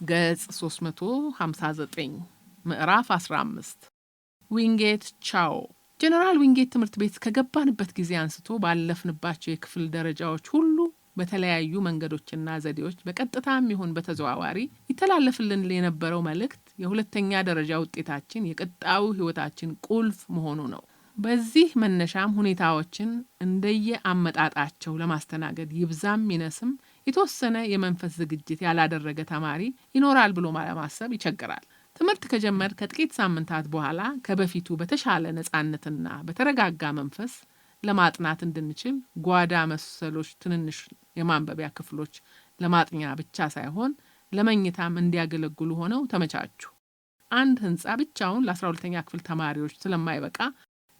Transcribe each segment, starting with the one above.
ገጽ 359 ምዕራፍ 15 ዊንጌት ቻኦ። ጀነራል ዊንጌት ትምህርት ቤት ከገባንበት ጊዜ አንስቶ ባለፍንባቸው የክፍል ደረጃዎች ሁሉ በተለያዩ መንገዶችና ዘዴዎች በቀጥታም ይሁን በተዘዋዋሪ ይተላለፍልን የነበረው መልእክት የሁለተኛ ደረጃ ውጤታችን የቀጣዩ ህይወታችን ቁልፍ መሆኑ ነው። በዚህ መነሻም ሁኔታዎችን እንደየ አመጣጣቸው ለማስተናገድ ይብዛም ይነስም የተወሰነ የመንፈስ ዝግጅት ያላደረገ ተማሪ ይኖራል ብሎ ማሰብ ይቸግራል። ትምህርት ከጀመር ከጥቂት ሳምንታት በኋላ ከበፊቱ በተሻለ ነጻነትና በተረጋጋ መንፈስ ለማጥናት እንድንችል ጓዳ መሰሎች ትንንሽ የማንበቢያ ክፍሎች ለማጥኛ ብቻ ሳይሆን ለመኝታም እንዲያገለግሉ ሆነው ተመቻቹ። አንድ ህንጻ ብቻውን ለ12ኛ ክፍል ተማሪዎች ስለማይበቃ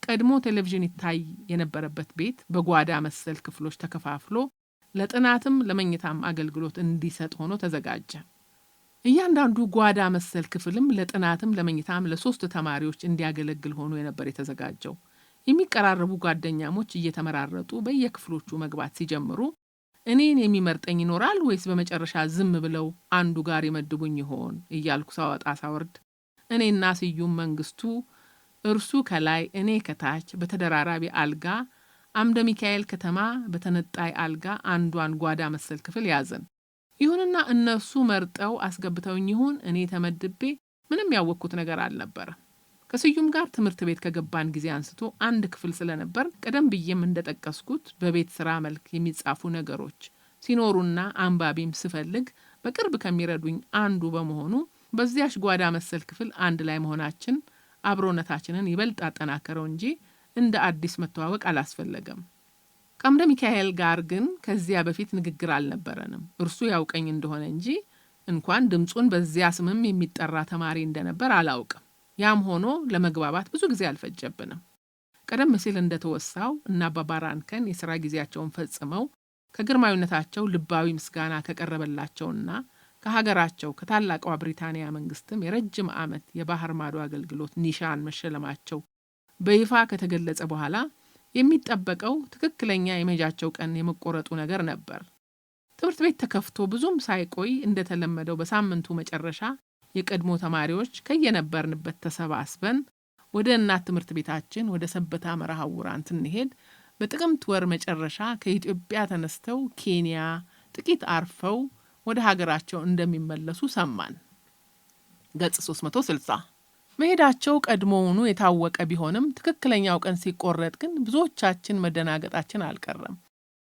ቀድሞ ቴሌቪዥን ይታይ የነበረበት ቤት በጓዳ መሰል ክፍሎች ተከፋፍሎ ለጥናትም ለመኝታም አገልግሎት እንዲሰጥ ሆኖ ተዘጋጀ። እያንዳንዱ ጓዳ መሰል ክፍልም ለጥናትም ለመኝታም ለሶስት ተማሪዎች እንዲያገለግል ሆኖ የነበር የተዘጋጀው። የሚቀራረቡ ጓደኛሞች እየተመራረጡ በየክፍሎቹ መግባት ሲጀምሩ እኔን የሚመርጠኝ ይኖራል ወይስ በመጨረሻ ዝም ብለው አንዱ ጋር ይመድቡኝ ይሆን እያልኩ ሳወጣ ሳወርድ እኔና ስዩም መንግስቱ እርሱ ከላይ እኔ ከታች በተደራራቢ አልጋ አምደ ሚካኤል ከተማ በተነጣይ አልጋ አንዷን ጓዳ መሰል ክፍል ያዘን። ይሁንና እነሱ መርጠው አስገብተውኝ ይሁን እኔ ተመድቤ ምንም ያወቅኩት ነገር አልነበረም። ከስዩም ጋር ትምህርት ቤት ከገባን ጊዜ አንስቶ አንድ ክፍል ስለነበር ቀደም ብዬም እንደጠቀስኩት በቤት ስራ መልክ የሚጻፉ ነገሮች ሲኖሩና አንባቢም ስፈልግ በቅርብ ከሚረዱኝ አንዱ በመሆኑ በዚያሽ ጓዳ መሰል ክፍል አንድ ላይ መሆናችን አብሮነታችንን ይበልጥ አጠናከረው እንጂ እንደ አዲስ መተዋወቅ አላስፈለገም። ከአምደ ሚካኤል ጋር ግን ከዚያ በፊት ንግግር አልነበረንም። እርሱ ያውቀኝ እንደሆነ እንጂ እንኳን ድምጹን በዚያ ስምም የሚጠራ ተማሪ እንደነበር አላውቅም። ያም ሆኖ ለመግባባት ብዙ ጊዜ አልፈጀብንም። ቀደም ሲል እንደተወሳው እና ባባራንከን የሥራ ጊዜያቸውን ፈጽመው ከግርማዊነታቸው ልባዊ ምስጋና ከቀረበላቸውና ከሀገራቸው ከታላቋ ብሪታንያ መንግስትም የረጅም ዓመት የባህር ማዶ አገልግሎት ኒሻን መሸለማቸው በይፋ ከተገለጸ በኋላ የሚጠበቀው ትክክለኛ የመሄጃቸው ቀን የመቆረጡ ነገር ነበር። ትምህርት ቤት ተከፍቶ ብዙም ሳይቆይ እንደተለመደው በሳምንቱ መጨረሻ የቀድሞ ተማሪዎች ከየነበርንበት ተሰባስበን ወደ እናት ትምህርት ቤታችን ወደ ሰበታ መርሐውራን ስንሄድ በጥቅምት ወር መጨረሻ ከኢትዮጵያ ተነስተው ኬንያ ጥቂት አርፈው ወደ ሀገራቸው እንደሚመለሱ ሰማን። ገጽ 360 መሄዳቸው ቀድሞውኑ የታወቀ ቢሆንም ትክክለኛው ቀን ሲቆረጥ ግን ብዙዎቻችን መደናገጣችን አልቀረም።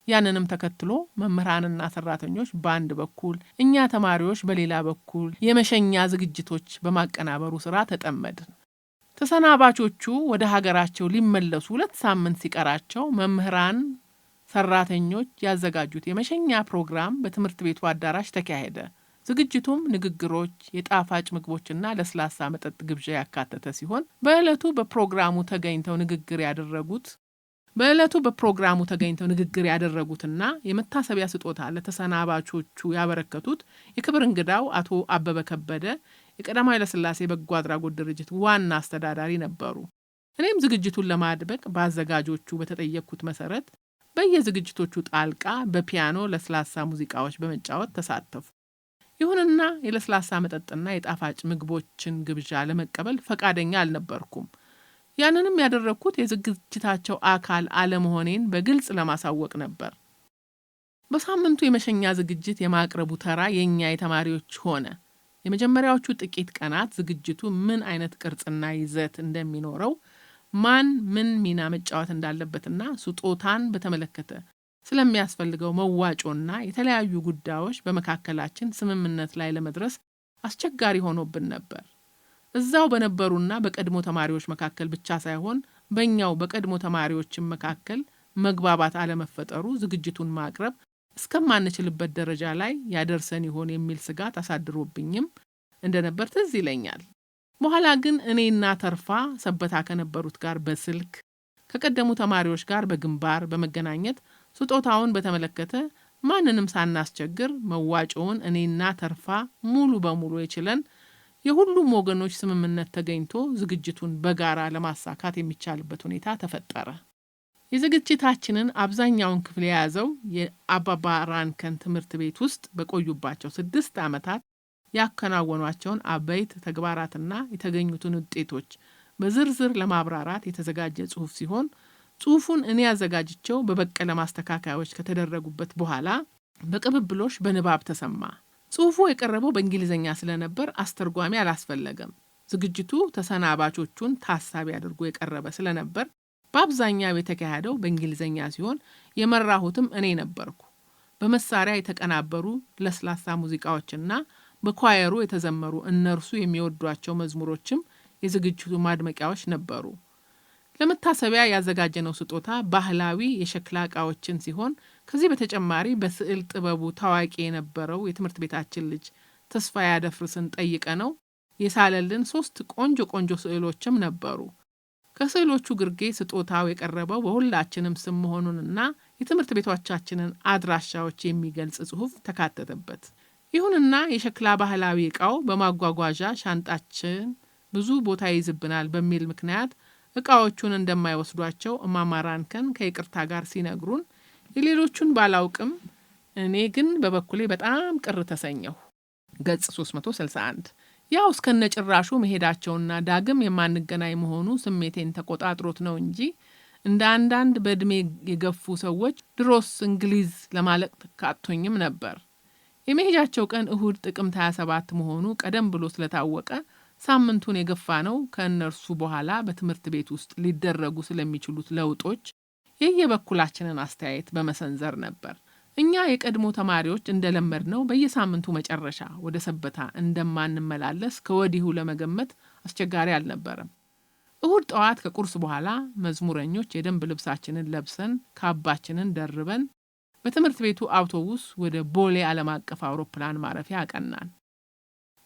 ያንንም ተከትሎ መምህራንና ሰራተኞች በአንድ በኩል፣ እኛ ተማሪዎች በሌላ በኩል የመሸኛ ዝግጅቶች በማቀናበሩ ስራ ተጠመድን። ተሰናባቾቹ ወደ ሀገራቸው ሊመለሱ 2 ሳምንት ሲቀራቸው መምህራን ሰራተኞች ያዘጋጁት የመሸኛ ፕሮግራም በትምህርት ቤቱ አዳራሽ ተካሄደ። ዝግጅቱም ንግግሮች፣ የጣፋጭ ምግቦችና ለስላሳ መጠጥ ግብዣ ያካተተ ሲሆን በዕለቱ በፕሮግራሙ ተገኝተው ንግግር ያደረጉትና የመታሰቢያ ስጦታ ለተሰናባቾቹ ያበረከቱት የክብር እንግዳው አቶ አበበ ከበደ የቀዳማዊ ኃይለ ሥላሴ በጎ አድራጎት ድርጅት ዋና አስተዳዳሪ ነበሩ። እኔም ዝግጅቱን ለማድመቅ በአዘጋጆቹ በተጠየቅኩት መሰረት በየዝግጅቶቹ ጣልቃ በፒያኖ ለስላሳ ሙዚቃዎች በመጫወት ተሳተፉ። ይሁንና የለስላሳ መጠጥና የጣፋጭ ምግቦችን ግብዣ ለመቀበል ፈቃደኛ አልነበርኩም። ያንንም ያደረግኩት የዝግጅታቸው አካል አለመሆኔን በግልጽ ለማሳወቅ ነበር። በሳምንቱ የመሸኛ ዝግጅት የማቅረቡ ተራ የኛ የተማሪዎች ሆነ። የመጀመሪያዎቹ ጥቂት ቀናት ዝግጅቱ ምን አይነት ቅርጽና ይዘት እንደሚኖረው፣ ማን ምን ሚና መጫወት እንዳለበትና ስጦታን በተመለከተ ስለሚያስፈልገው መዋጮና የተለያዩ ጉዳዮች በመካከላችን ስምምነት ላይ ለመድረስ አስቸጋሪ ሆኖብን ነበር። እዛው በነበሩና በቀድሞ ተማሪዎች መካከል ብቻ ሳይሆን በእኛው በቀድሞ ተማሪዎችም መካከል መግባባት አለመፈጠሩ ዝግጅቱን ማቅረብ እስከማንችልበት ደረጃ ላይ ያደርሰን ይሆን የሚል ስጋት አሳድሮብኝም እንደነበር ትዝ ይለኛል። በኋላ ግን እኔና ተርፋ ሰበታ ከነበሩት ጋር በስልክ ከቀደሙ ተማሪዎች ጋር በግንባር በመገናኘት ስጦታውን በተመለከተ ማንንም ሳናስቸግር መዋጮውን እኔና ተርፋ ሙሉ በሙሉ የችለን የሁሉም ወገኖች ስምምነት ተገኝቶ ዝግጅቱን በጋራ ለማሳካት የሚቻልበት ሁኔታ ተፈጠረ። የዝግጅታችንን አብዛኛውን ክፍል የያዘው የአባባራንከን ትምህርት ቤት ውስጥ በቆዩባቸው 6 ዓመታት ያከናወኗቸውን አበይት ተግባራትና የተገኙትን ውጤቶች በዝርዝር ለማብራራት የተዘጋጀ ጽሑፍ ሲሆን ጽሑፉን እኔ ያዘጋጅቸው በበቀለ ማስተካከያዎች ከተደረጉበት በኋላ በቅብብሎሽ በንባብ ተሰማ። ጽሑፉ የቀረበው በእንግሊዝኛ ስለነበር አስተርጓሚ አላስፈለገም። ዝግጅቱ ተሰናባቾቹን ታሳቢ አድርጎ የቀረበ ስለነበር በአብዛኛው የተካሄደው በእንግሊዝኛ ሲሆን የመራሁትም እኔ ነበርኩ። በመሳሪያ የተቀናበሩ ለስላሳ ሙዚቃዎችና በኳየሩ የተዘመሩ እነርሱ የሚወዷቸው መዝሙሮችም የዝግጅቱ ማድመቂያዎች ነበሩ። ለመታሰቢያ ያዘጋጀነው ስጦታ ባህላዊ የሸክላ ዕቃዎችን ሲሆን ከዚህ በተጨማሪ በስዕል ጥበቡ ታዋቂ የነበረው የትምህርት ቤታችን ልጅ ተስፋ ያደፍርስን ጠይቀነው የሳለልን 3 ቆንጆ ስዕሎችም ነበሩ። ከስዕሎቹ ግርጌ ስጦታው የቀረበው በሁላችንም ስም መሆኑንና የትምህርት ቤቶቻችንን አድራሻዎች የሚገልጽ ጽሑፍ ተካተተበት። ይሁንና የሸክላ ባህላዊ ዕቃው በማጓጓዣ ሻንጣችን ብዙ ቦታ ይይዝብናል በሚል ምክንያት ዕቃዎቹን እንደማይወስዷቸው እማማራንከን ከይቅርታ ጋር ሲነግሩን የሌሎቹን ባላውቅም እኔ ግን በበኩሌ በጣም ቅር ተሰኘሁ። ገጽ 361 ያው እስከነጭራሹ መሄዳቸውና ዳግም የማንገናኝ መሆኑ ስሜቴን ተቆጣጥሮት ነው እንጂ እንደ አንዳንድ በእድሜ የገፉ ሰዎች ድሮስ እንግሊዝ ለማለቅ ካቶኝም ነበር። የመሄጃቸው ቀን እሁድ ጥቅምት 27 መሆኑ ቀደም ብሎ ስለታወቀ ሳምንቱን የገፋ ነው ከእነርሱ በኋላ በትምህርት ቤት ውስጥ ሊደረጉ ስለሚችሉት ለውጦች የየበኩላችንን አስተያየት በመሰንዘር ነበር። እኛ የቀድሞ ተማሪዎች እንደለመድነው በየሳምንቱ መጨረሻ ወደ ሰበታ እንደማንመላለስ ከወዲሁ ለመገመት አስቸጋሪ አልነበረም። እሁድ ጠዋት ከቁርስ በኋላ መዝሙረኞች የደንብ ልብሳችንን ለብሰን ካባችንን ደርበን በትምህርት ቤቱ አውቶቡስ ወደ ቦሌ ዓለም አቀፍ አውሮፕላን ማረፊያ አቀናን።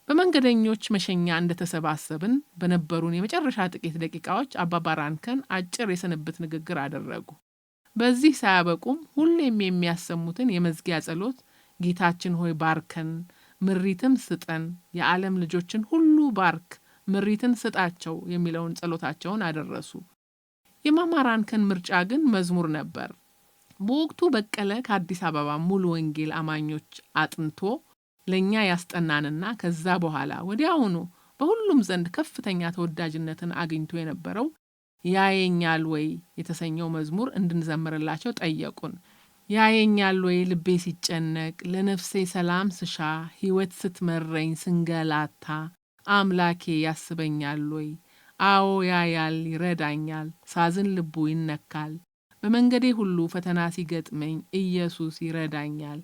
በመንገደኞች መሸኛ እንደተሰባሰብን በነበሩን የመጨረሻ ጥቂት ደቂቃዎች አባባራንከን አጭር የስንብት ንግግር አደረጉ። በዚህ ሳያበቁም ሁሌም የሚያሰሙትን የመዝጊያ ጸሎት ጌታችን ሆይ ባርከን፣ ምሪትም ስጠን፣ የዓለም ልጆችን ሁሉ ባርክ፣ ምሪትን ስጣቸው የሚለውን ጸሎታቸውን አደረሱ። የማማራንከን ምርጫ ግን መዝሙር ነበር። በወቅቱ በቀለ ከአዲስ አበባ ሙሉ ወንጌል አማኞች አጥንቶ ለኛ ያስጠናንና ከዛ በኋላ ወዲያውኑ በሁሉም ዘንድ ከፍተኛ ተወዳጅነትን አግኝቶ የነበረው ያየኛል ወይ የተሰኘው መዝሙር እንድንዘምርላቸው ጠየቁን። ያየኛል ወይ ልቤ ሲጨነቅ፣ ለነፍሴ ሰላም ስሻ፣ ሕይወት ስትመረኝ ስንገላታ፣ አምላኬ ያስበኛል ወይ? አዎ ያያል ይረዳኛል፣ ሳዝን ልቡ ይነካል፣ በመንገዴ ሁሉ ፈተና ሲገጥመኝ ኢየሱስ ይረዳኛል።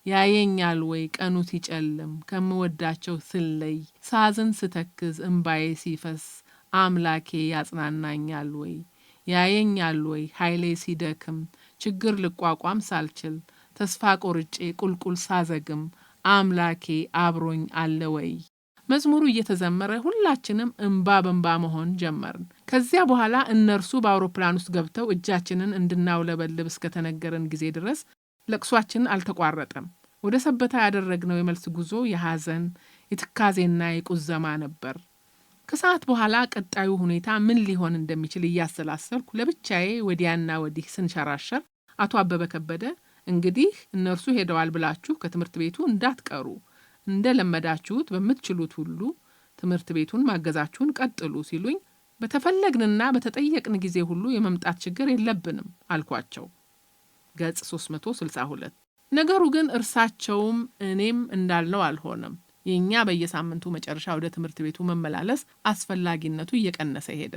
ያየኛል ወይ ቀኑ ሲጨልም፣ ከምወዳቸው ስለይ፣ ሳዝን ስተክዝ እምባዬ ሲፈስ፣ አምላኬ ያጽናናኛል ወይ? ያየኛል ወይ ኃይሌ ሲደክም፣ ችግር ልቋቋም ሳልችል፣ ተስፋ ቆርጬ ቁልቁል ሳዘግም፣ አምላኬ አብሮኝ አለ ወይ? መዝሙሩ እየተዘመረ ሁላችንም እንባ በንባ መሆን ጀመርን። ከዚያ በኋላ እነርሱ በአውሮፕላን ውስጥ ገብተው እጃችንን እንድናውለበልብ እስከተነገረን ጊዜ ድረስ ለቅሷችን አልተቋረጠም። ወደ ሰበታ ያደረግነው የመልስ ጉዞ የሐዘን የትካዜና የቁዘማ ነበር። ከሰዓት በኋላ ቀጣዩ ሁኔታ ምን ሊሆን እንደሚችል እያሰላሰልኩ ለብቻዬ ወዲያና ወዲህ ስንሸራሸር አቶ አበበ ከበደ እንግዲህ እነርሱ ሄደዋል ብላችሁ ከትምህርት ቤቱ እንዳትቀሩ፣ እንደለመዳችሁት በምትችሉት ሁሉ ትምህርት ቤቱን ማገዛችሁን ቀጥሉ ሲሉኝ በተፈለግንና በተጠየቅን ጊዜ ሁሉ የመምጣት ችግር የለብንም አልኳቸው። ገጽ 362 ነገሩ ግን እርሳቸውም እኔም እንዳልነው አልሆነም። የኛ በየሳምንቱ መጨረሻ ወደ ትምህርት ቤቱ መመላለስ አስፈላጊነቱ እየቀነሰ ሄደ።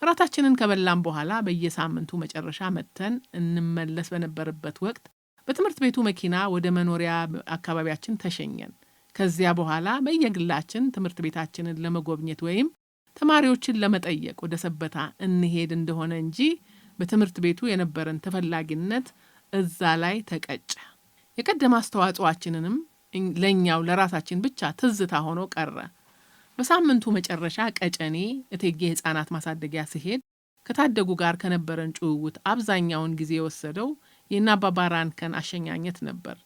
እራታችንን ከበላም በኋላ በየሳምንቱ መጨረሻ መተን እንመለስ በነበረበት ወቅት በትምህርት ቤቱ መኪና ወደ መኖሪያ አካባቢያችን ተሸኘን። ከዚያ በኋላ በየግላችን ትምህርት ቤታችንን ለመጎብኘት ወይም ተማሪዎችን ለመጠየቅ ወደ ሰበታ እንሄድ እንደሆነ እንጂ በትምህርት ቤቱ የነበረን ተፈላጊነት እዛ ላይ ተቀጨ። የቀደመ አስተዋጽኦአችንንም ለኛው ለራሳችን ብቻ ትዝታ ሆኖ ቀረ። በሳምንቱ መጨረሻ ቀጨኔ እቴጌ ሕፃናት ማሳደጊያ ሲሄድ ከታደጉ ጋር ከነበረን ጭውውት አብዛኛውን ጊዜ የወሰደው የናባባራንከን አሸኛኘት ነበር።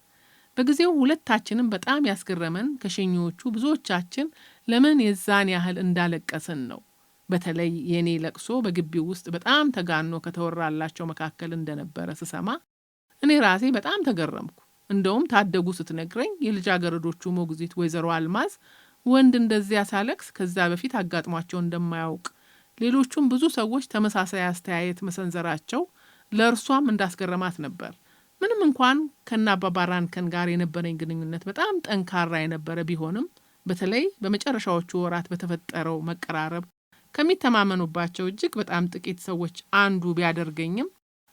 በጊዜው ሁለታችንም በጣም ያስገረመን ከሸኞቹ ብዙዎቻችን ለምን የዛን ያህል እንዳለቀስን ነው። በተለይ የኔ ለቅሶ በግቢው ውስጥ በጣም ተጋኖ ከተወራላቸው መካከል እንደነበረ ስሰማ እኔ ራሴ በጣም ተገረምኩ። እንደውም ታደጉ ስትነግረኝ የልጃገረዶቹ ሞግዚት ወይዘሮ አልማዝ ወንድ እንደዚያ ሳለቅስ ከዛ በፊት አጋጥሟቸው እንደማያውቅ ሌሎቹም ብዙ ሰዎች ተመሳሳይ አስተያየት መሰንዘራቸው ለእርሷም እንዳስገረማት ነበር። ምንም እንኳን ከአባባ ራንከን ጋር የነበረኝ ግንኙነት በጣም ጠንካራ የነበረ ቢሆንም በተለይ በመጨረሻዎቹ ወራት በተፈጠረው መቀራረብ ከሚተማመኑባቸው እጅግ በጣም ጥቂት ሰዎች አንዱ ቢያደርገኝም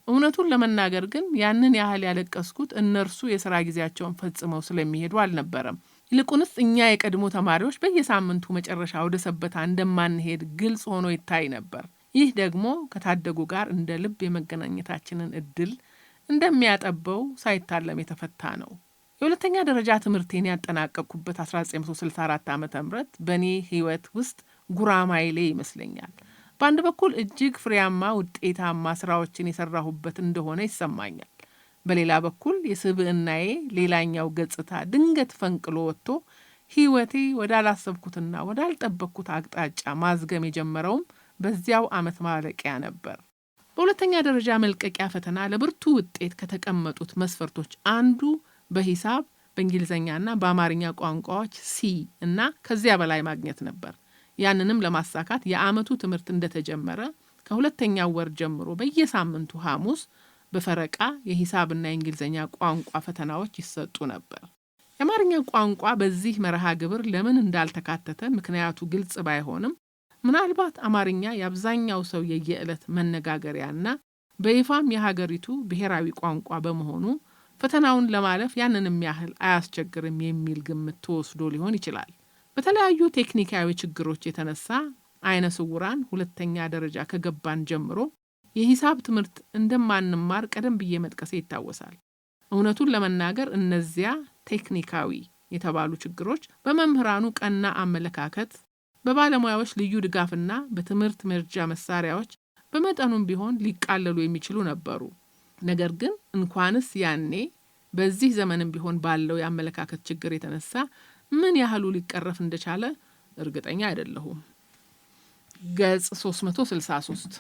እውነቱን ለመናገር ግን ያንን ያህል ያለቀስኩት እነርሱ የሥራ ጊዜያቸውን ፈጽመው ስለሚሄዱ አልነበረም። ይልቁንስ እኛ የቀድሞ ተማሪዎች በየሳምንቱ መጨረሻ ወደ ሰበታ እንደማንሄድ ግልጽ ሆኖ ይታይ ነበር። ይህ ደግሞ ከታደጉ ጋር እንደ ልብ የመገናኘታችንን እድል እንደሚያጠበው ሳይታለም የተፈታ ነው። የሁለተኛ ደረጃ ትምህርቴን ያጠናቀቅኩበት 1964 ዓ.ም በእኔ ሕይወት ውስጥ ጉራማይሌ ይመስለኛል። በአንድ በኩል እጅግ ፍሬያማ ውጤታማ ስራዎችን የሰራሁበት እንደሆነ ይሰማኛል። በሌላ በኩል የስብዕናዬ ሌላኛው ገጽታ ድንገት ፈንቅሎ ወጥቶ ሕይወቴ ወዳላሰብኩትና ወዳልጠበቅኩት አቅጣጫ ማዝገም የጀመረውም በዚያው ዓመት ማለቂያ ነበር። በሁለተኛ ደረጃ መልቀቂያ ፈተና ለብርቱ ውጤት ከተቀመጡት መስፈርቶች አንዱ በሂሳብ፣ በእንግሊዝኛና በአማርኛ ቋንቋዎች ሲ እና ከዚያ በላይ ማግኘት ነበር። ያንንም ለማሳካት የዓመቱ ትምህርት እንደተጀመረ ከሁለተኛው ወር ጀምሮ በየሳምንቱ ሐሙስ በፈረቃ የሂሳብና የእንግሊዝኛ ቋንቋ ፈተናዎች ይሰጡ ነበር። የአማርኛ ቋንቋ በዚህ መርሃ ግብር ለምን እንዳልተካተተ ምክንያቱ ግልጽ ባይሆንም ምናልባት አማርኛ የአብዛኛው ሰው የየዕለት መነጋገሪያና በይፋም የሀገሪቱ ብሔራዊ ቋንቋ በመሆኑ ፈተናውን ለማለፍ ያንንም ያህል አያስቸግርም የሚል ግምት ተወስዶ ሊሆን ይችላል። በተለያዩ ቴክኒካዊ ችግሮች የተነሳ አይነ ስውራን ሁለተኛ ደረጃ ከገባን ጀምሮ የሂሳብ ትምህርት እንደማንማር ቀደም ብዬ መጥቀሴ ይታወሳል። እውነቱን ለመናገር እነዚያ ቴክኒካዊ የተባሉ ችግሮች በመምህራኑ ቀና አመለካከት፣ በባለሙያዎች ልዩ ድጋፍና በትምህርት መርጃ መሳሪያዎች በመጠኑም ቢሆን ሊቃለሉ የሚችሉ ነበሩ። ነገር ግን እንኳንስ ያኔ በዚህ ዘመንም ቢሆን ባለው የአመለካከት ችግር የተነሳ ምን ያህሉ ሊቀረፍ እንደቻለ እርግጠኛ አይደለሁም። ገጽ 363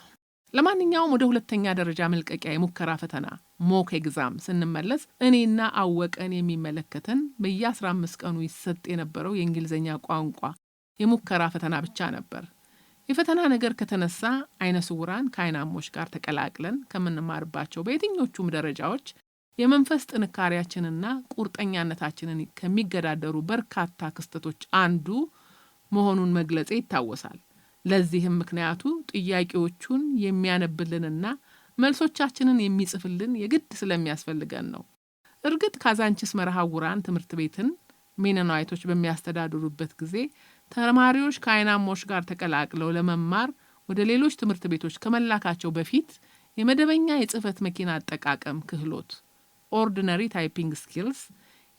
ለማንኛውም ወደ ሁለተኛ ደረጃ መልቀቂያ የሙከራ ፈተና ሞክ ኤግዛም ስንመለስ እኔና አወቀን የሚመለከተን በየ15 ቀኑ ይሰጥ የነበረው የእንግሊዝኛ ቋንቋ የሙከራ ፈተና ብቻ ነበር። የፈተና ነገር ከተነሳ አይነ ስውራን ከአይናሞች ጋር ተቀላቅለን ከምንማርባቸው በየትኞቹም ደረጃዎች የመንፈስ ጥንካሬያችንና ቁርጠኛነታችንን ከሚገዳደሩ በርካታ ክስተቶች አንዱ መሆኑን መግለጼ ይታወሳል። ለዚህም ምክንያቱ ጥያቄዎቹን የሚያነብልንና መልሶቻችንን የሚጽፍልን የግድ ስለሚያስፈልገን ነው። እርግጥ ካዛንቺስ መርሃውራን ትምህርት ቤትን ሜኖናይቶች በሚያስተዳድሩበት ጊዜ ተማሪዎች ከአይናሞች ጋር ተቀላቅለው ለመማር ወደ ሌሎች ትምህርት ቤቶች ከመላካቸው በፊት የመደበኛ የጽህፈት መኪና አጠቃቀም ክህሎት ኦርዲነሪ ታይፒንግ ስኪልስ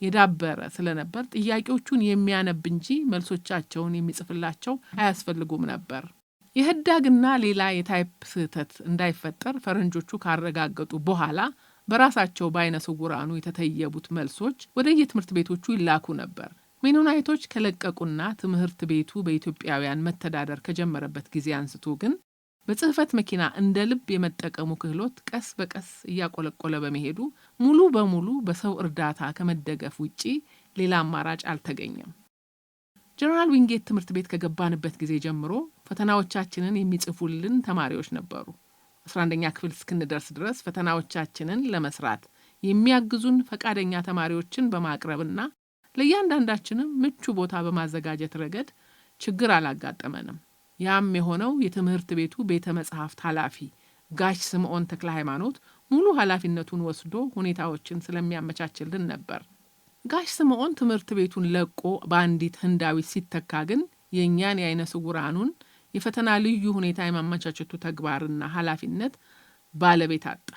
የዳበረ ስለነበር ጥያቄዎቹን የሚያነብ እንጂ መልሶቻቸውን የሚጽፍላቸው አያስፈልጉም ነበር። የህዳግና ሌላ የታይፕ ስህተት እንዳይፈጠር ፈረንጆቹ ካረጋገጡ በኋላ በራሳቸው በአይነ ስውራኑ የተተየቡት መልሶች ወደ የትምህርት ቤቶቹ ይላኩ ነበር። ሜኖናይቶች ከለቀቁና ትምህርት ቤቱ በኢትዮጵያውያን መተዳደር ከጀመረበት ጊዜ አንስቶ ግን በጽህፈት መኪና እንደ ልብ የመጠቀሙ ክህሎት ቀስ በቀስ እያቆለቆለ በመሄዱ ሙሉ በሙሉ በሰው እርዳታ ከመደገፍ ውጪ ሌላ አማራጭ አልተገኘም። ጀነራል ዊንጌት ትምህርት ቤት ከገባንበት ጊዜ ጀምሮ ፈተናዎቻችንን የሚጽፉልን ተማሪዎች ነበሩ። 11ኛ ክፍል እስክንደርስ ድረስ ፈተናዎቻችንን ለመስራት የሚያግዙን ፈቃደኛ ተማሪዎችን በማቅረብና ለእያንዳንዳችንም ምቹ ቦታ በማዘጋጀት ረገድ ችግር አላጋጠመንም። ያም የሆነው የትምህርት ቤቱ ቤተ መጻሕፍት ኃላፊ ጋሽ ስምዖን ተክለ ሃይማኖት ሙሉ ኃላፊነቱን ወስዶ ሁኔታዎችን ስለሚያመቻችልን ነበር። ጋሽ ስምዖን ትምህርት ቤቱን ለቆ በአንዲት ህንዳዊት ሲተካ ግን የእኛን የአይነ ስውራኑን የፈተና ልዩ ሁኔታ የማመቻቸቱ ተግባርና ኃላፊነት ባለቤት አጣ።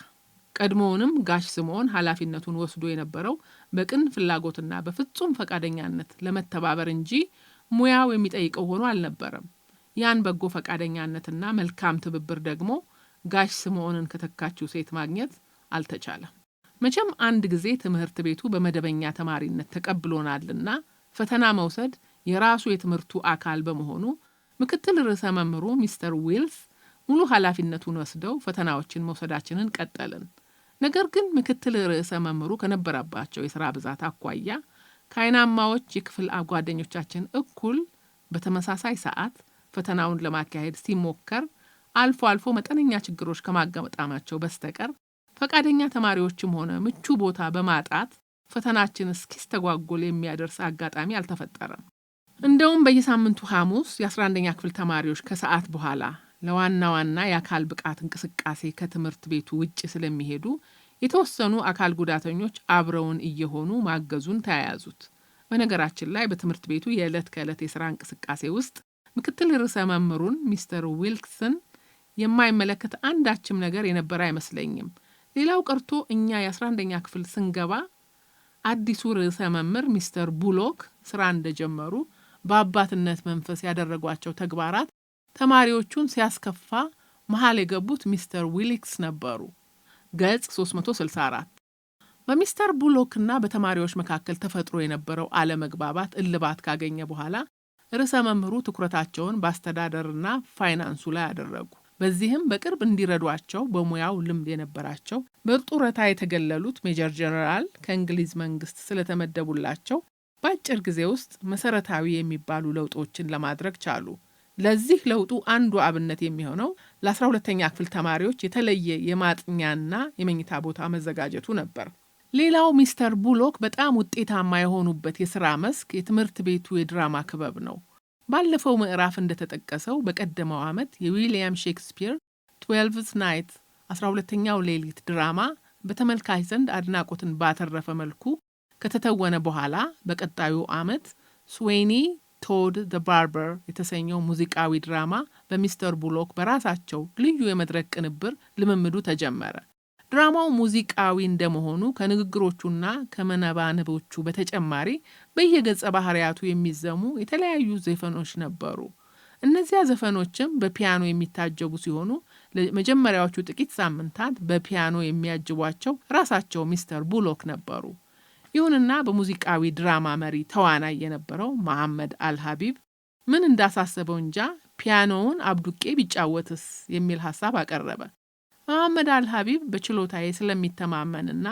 ቀድሞውንም ጋሽ ስምዖን ኃላፊነቱን ወስዶ የነበረው በቅን ፍላጎትና በፍጹም ፈቃደኛነት ለመተባበር እንጂ ሙያው የሚጠይቀው ሆኖ አልነበረም። ያን በጎ ፈቃደኛነትና መልካም ትብብር ደግሞ ጋሽ ስምዖንን ከተካችው ሴት ማግኘት አልተቻለም። መቼም አንድ ጊዜ ትምህርት ቤቱ በመደበኛ ተማሪነት ተቀብሎናልና ፈተና መውሰድ የራሱ የትምህርቱ አካል በመሆኑ ምክትል ርዕሰ መምህሩ ሚስተር ዊልስ ሙሉ ኃላፊነቱን ወስደው ፈተናዎችን መውሰዳችንን ቀጠልን። ነገር ግን ምክትል ርዕሰ መምህሩ ከነበረባቸው የሥራ ብዛት አኳያ ከአይናማዎች የክፍል ጓደኞቻችን እኩል በተመሳሳይ ሰዓት ፈተናውን ለማካሄድ ሲሞከር አልፎ አልፎ መጠነኛ ችግሮች ከማጋጠማቸው በስተቀር ፈቃደኛ ተማሪዎችም ሆነ ምቹ ቦታ በማጣት ፈተናችን እስኪስተጓጎል የሚያደርስ አጋጣሚ አልተፈጠረም። እንደውም በየሳምንቱ ሐሙስ የ11ኛ ክፍል ተማሪዎች ከሰዓት በኋላ ለዋና ዋና የአካል ብቃት እንቅስቃሴ ከትምህርት ቤቱ ውጭ ስለሚሄዱ የተወሰኑ አካል ጉዳተኞች አብረውን እየሆኑ ማገዙን ተያያዙት። በነገራችን ላይ በትምህርት ቤቱ የዕለት ከዕለት የሥራ እንቅስቃሴ ውስጥ ምክትል ርዕሰ መምህሩን ሚስተር ዊልክስን የማይመለከት አንዳችም ነገር የነበረ አይመስለኝም። ሌላው ቀርቶ እኛ የ11ኛ ክፍል ስንገባ አዲሱ ርዕሰ መምህር ሚስተር ቡሎክ ስራ እንደጀመሩ በአባትነት መንፈስ ያደረጓቸው ተግባራት ተማሪዎቹን ሲያስከፋ መሃል የገቡት ሚስተር ዊልክስ ነበሩ። ገጽ 364 በሚስተር ቡሎክና በተማሪዎች መካከል ተፈጥሮ የነበረው አለመግባባት እልባት ካገኘ በኋላ ርዕሰ መምህሩ ትኩረታቸውን በአስተዳደርና ፋይናንሱ ላይ አደረጉ። በዚህም በቅርብ እንዲረዷቸው በሙያው ልምድ የነበራቸው በጡረታ የተገለሉት ሜጀር ጀነራል ከእንግሊዝ መንግስት ስለተመደቡላቸው በአጭር ጊዜ ውስጥ መሰረታዊ የሚባሉ ለውጦችን ለማድረግ ቻሉ። ለዚህ ለውጡ አንዱ አብነት የሚሆነው ለ12ኛ ክፍል ተማሪዎች የተለየ የማጥኛና የመኝታ ቦታ መዘጋጀቱ ነበር። ሌላው ሚስተር ቡሎክ በጣም ውጤታማ የሆኑበት የሥራ መስክ የትምህርት ቤቱ የድራማ ክበብ ነው። ባለፈው ምዕራፍ እንደተጠቀሰው በቀደመው ዓመት የዊሊያም ሼክስፒር 12th ናይት 12ኛው ሌሊት ድራማ በተመልካች ዘንድ አድናቆትን ባተረፈ መልኩ ከተተወነ በኋላ በቀጣዩ ዓመት ስዌኒ ቶድ ዘ ባርበር የተሰኘው ሙዚቃዊ ድራማ በሚስተር ቡሎክ በራሳቸው ልዩ የመድረክ ቅንብር ልምምዱ ተጀመረ። ድራማው ሙዚቃዊ እንደመሆኑ ከንግግሮቹና ከመነባነቦቹ በተጨማሪ በየገጸ ባህሪያቱ የሚዘሙ የተለያዩ ዘፈኖች ነበሩ። እነዚያ ዘፈኖችም በፒያኖ የሚታጀቡ ሲሆኑ ለመጀመሪያዎቹ ጥቂት ሳምንታት በፒያኖ የሚያጅቧቸው ራሳቸው ሚስተር ቡሎክ ነበሩ። ይሁንና በሙዚቃዊ ድራማ መሪ ተዋናይ የነበረው መሐመድ አልሀቢብ ምን እንዳሳሰበው እንጃ ፒያኖውን አብዱቄ ቢጫወትስ የሚል ሐሳብ አቀረበ። መሐመድ አልሀቢብ በችሎታዬ ስለሚተማመንና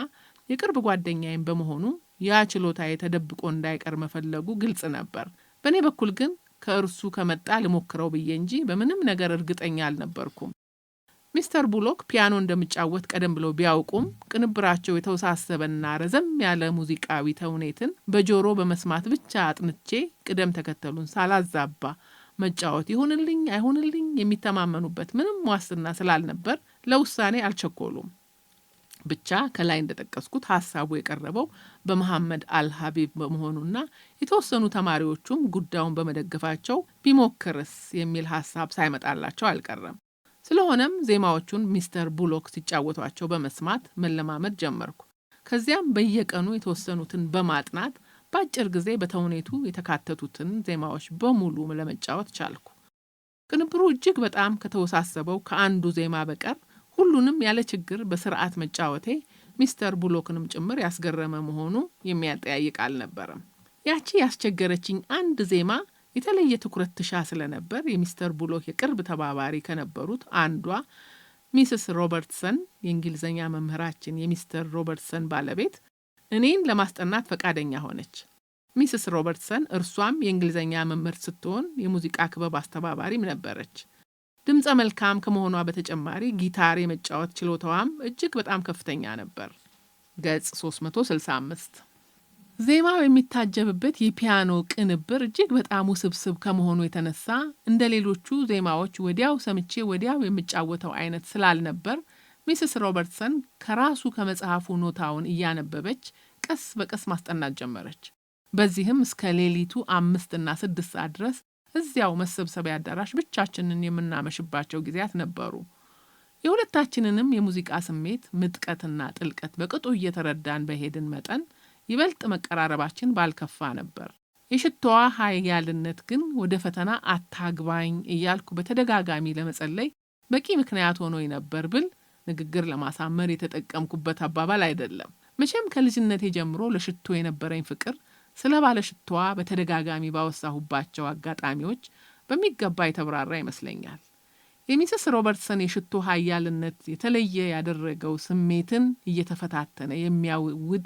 የቅርብ ጓደኛዬም በመሆኑ ያ ችሎታዬ ተደብቆ እንዳይቀር መፈለጉ ግልጽ ነበር። በእኔ በኩል ግን ከእርሱ ከመጣ ልሞክረው ብዬ እንጂ በምንም ነገር እርግጠኛ አልነበርኩም። ሚስተር ቡሎክ ፒያኖ እንደሚጫወት ቀደም ብለው ቢያውቁም ቅንብራቸው የተወሳሰበና ረዘም ያለ ሙዚቃዊ ተውኔትን በጆሮ በመስማት ብቻ አጥንቼ ቅደም ተከተሉን ሳላዛባ መጫወት ይሁንልኝ አይሁንልኝ የሚተማመኑበት ምንም ዋስትና ስላልነበር ለውሳኔ አልቸኮሉም። ብቻ ከላይ እንደጠቀስኩት ሐሳቡ የቀረበው በመሐመድ አልሀቢብ በመሆኑና የተወሰኑ ተማሪዎቹም ጉዳዩን በመደገፋቸው ቢሞክርስ የሚል ሐሳብ ሳይመጣላቸው አልቀረም። ስለሆነም ዜማዎቹን ሚስተር ቡሎክ ሲጫወቷቸው በመስማት መለማመድ ጀመርኩ። ከዚያም በየቀኑ የተወሰኑትን በማጥናት በአጭር ጊዜ በተውኔቱ የተካተቱትን ዜማዎች በሙሉ ለመጫወት ቻልኩ። ቅንብሩ እጅግ በጣም ከተወሳሰበው ከአንዱ ዜማ በቀር ሁሉንም ያለ ችግር በስርዓት መጫወቴ ሚስተር ቡሎክንም ጭምር ያስገረመ መሆኑ የሚያጠያይቅ አልነበረም። ያቺ ያስቸገረችኝ አንድ ዜማ የተለየ ትኩረት ትሻ ስለነበር የሚስተር ቡሎክ የቅርብ ተባባሪ ከነበሩት አንዷ ሚስስ ሮበርትሰን የእንግሊዝኛ መምህራችን የሚስተር ሮበርትሰን ባለቤት እኔን ለማስጠናት ፈቃደኛ ሆነች። ሚስስ ሮበርትሰን እርሷም የእንግሊዝኛ መምህር ስትሆን የሙዚቃ ክበብ አስተባባሪም ነበረች። ድምፀ መልካም ከመሆኗ በተጨማሪ ጊታር የመጫወት ችሎታዋም እጅግ በጣም ከፍተኛ ነበር። ገጽ 365 ዜማው የሚታጀብበት የፒያኖ ቅንብር እጅግ በጣም ውስብስብ ከመሆኑ የተነሳ እንደ ሌሎቹ ዜማዎች ወዲያው ሰምቼ ወዲያው የምጫወተው አይነት ስላልነበር ሚስስ ሮበርትሰን ከራሱ ከመጽሐፉ ኖታውን እያነበበች ቀስ በቀስ ማስጠናት ጀመረች። በዚህም እስከ ሌሊቱ 5 እና 6 ሰዓት ድረስ እዚያው መሰብሰቢያ አዳራሽ ብቻችንን የምናመሽባቸው ጊዜያት ነበሩ። የሁለታችንንም የሙዚቃ ስሜት ምጥቀትና ጥልቀት በቅጡ እየተረዳን በሄድን መጠን ይበልጥ መቀራረባችን ባልከፋ ነበር። የሽቶዋ ኃያልነት ግን ወደ ፈተና አታግባኝ እያልኩ በተደጋጋሚ ለመጸለይ በቂ ምክንያት ሆኖኝ ነበር ብል ንግግር ለማሳመር የተጠቀምኩበት አባባል አይደለም። መቼም ከልጅነቴ ጀምሮ ለሽቶ የነበረኝ ፍቅር ስለ ባለ ሽቶዋ በተደጋጋሚ ባወሳሁባቸው አጋጣሚዎች በሚገባ የተብራራ ይመስለኛል። የሚስስ ሮበርትሰን የሽቶ ኃያልነት የተለየ ያደረገው ስሜትን እየተፈታተነ የሚያውድ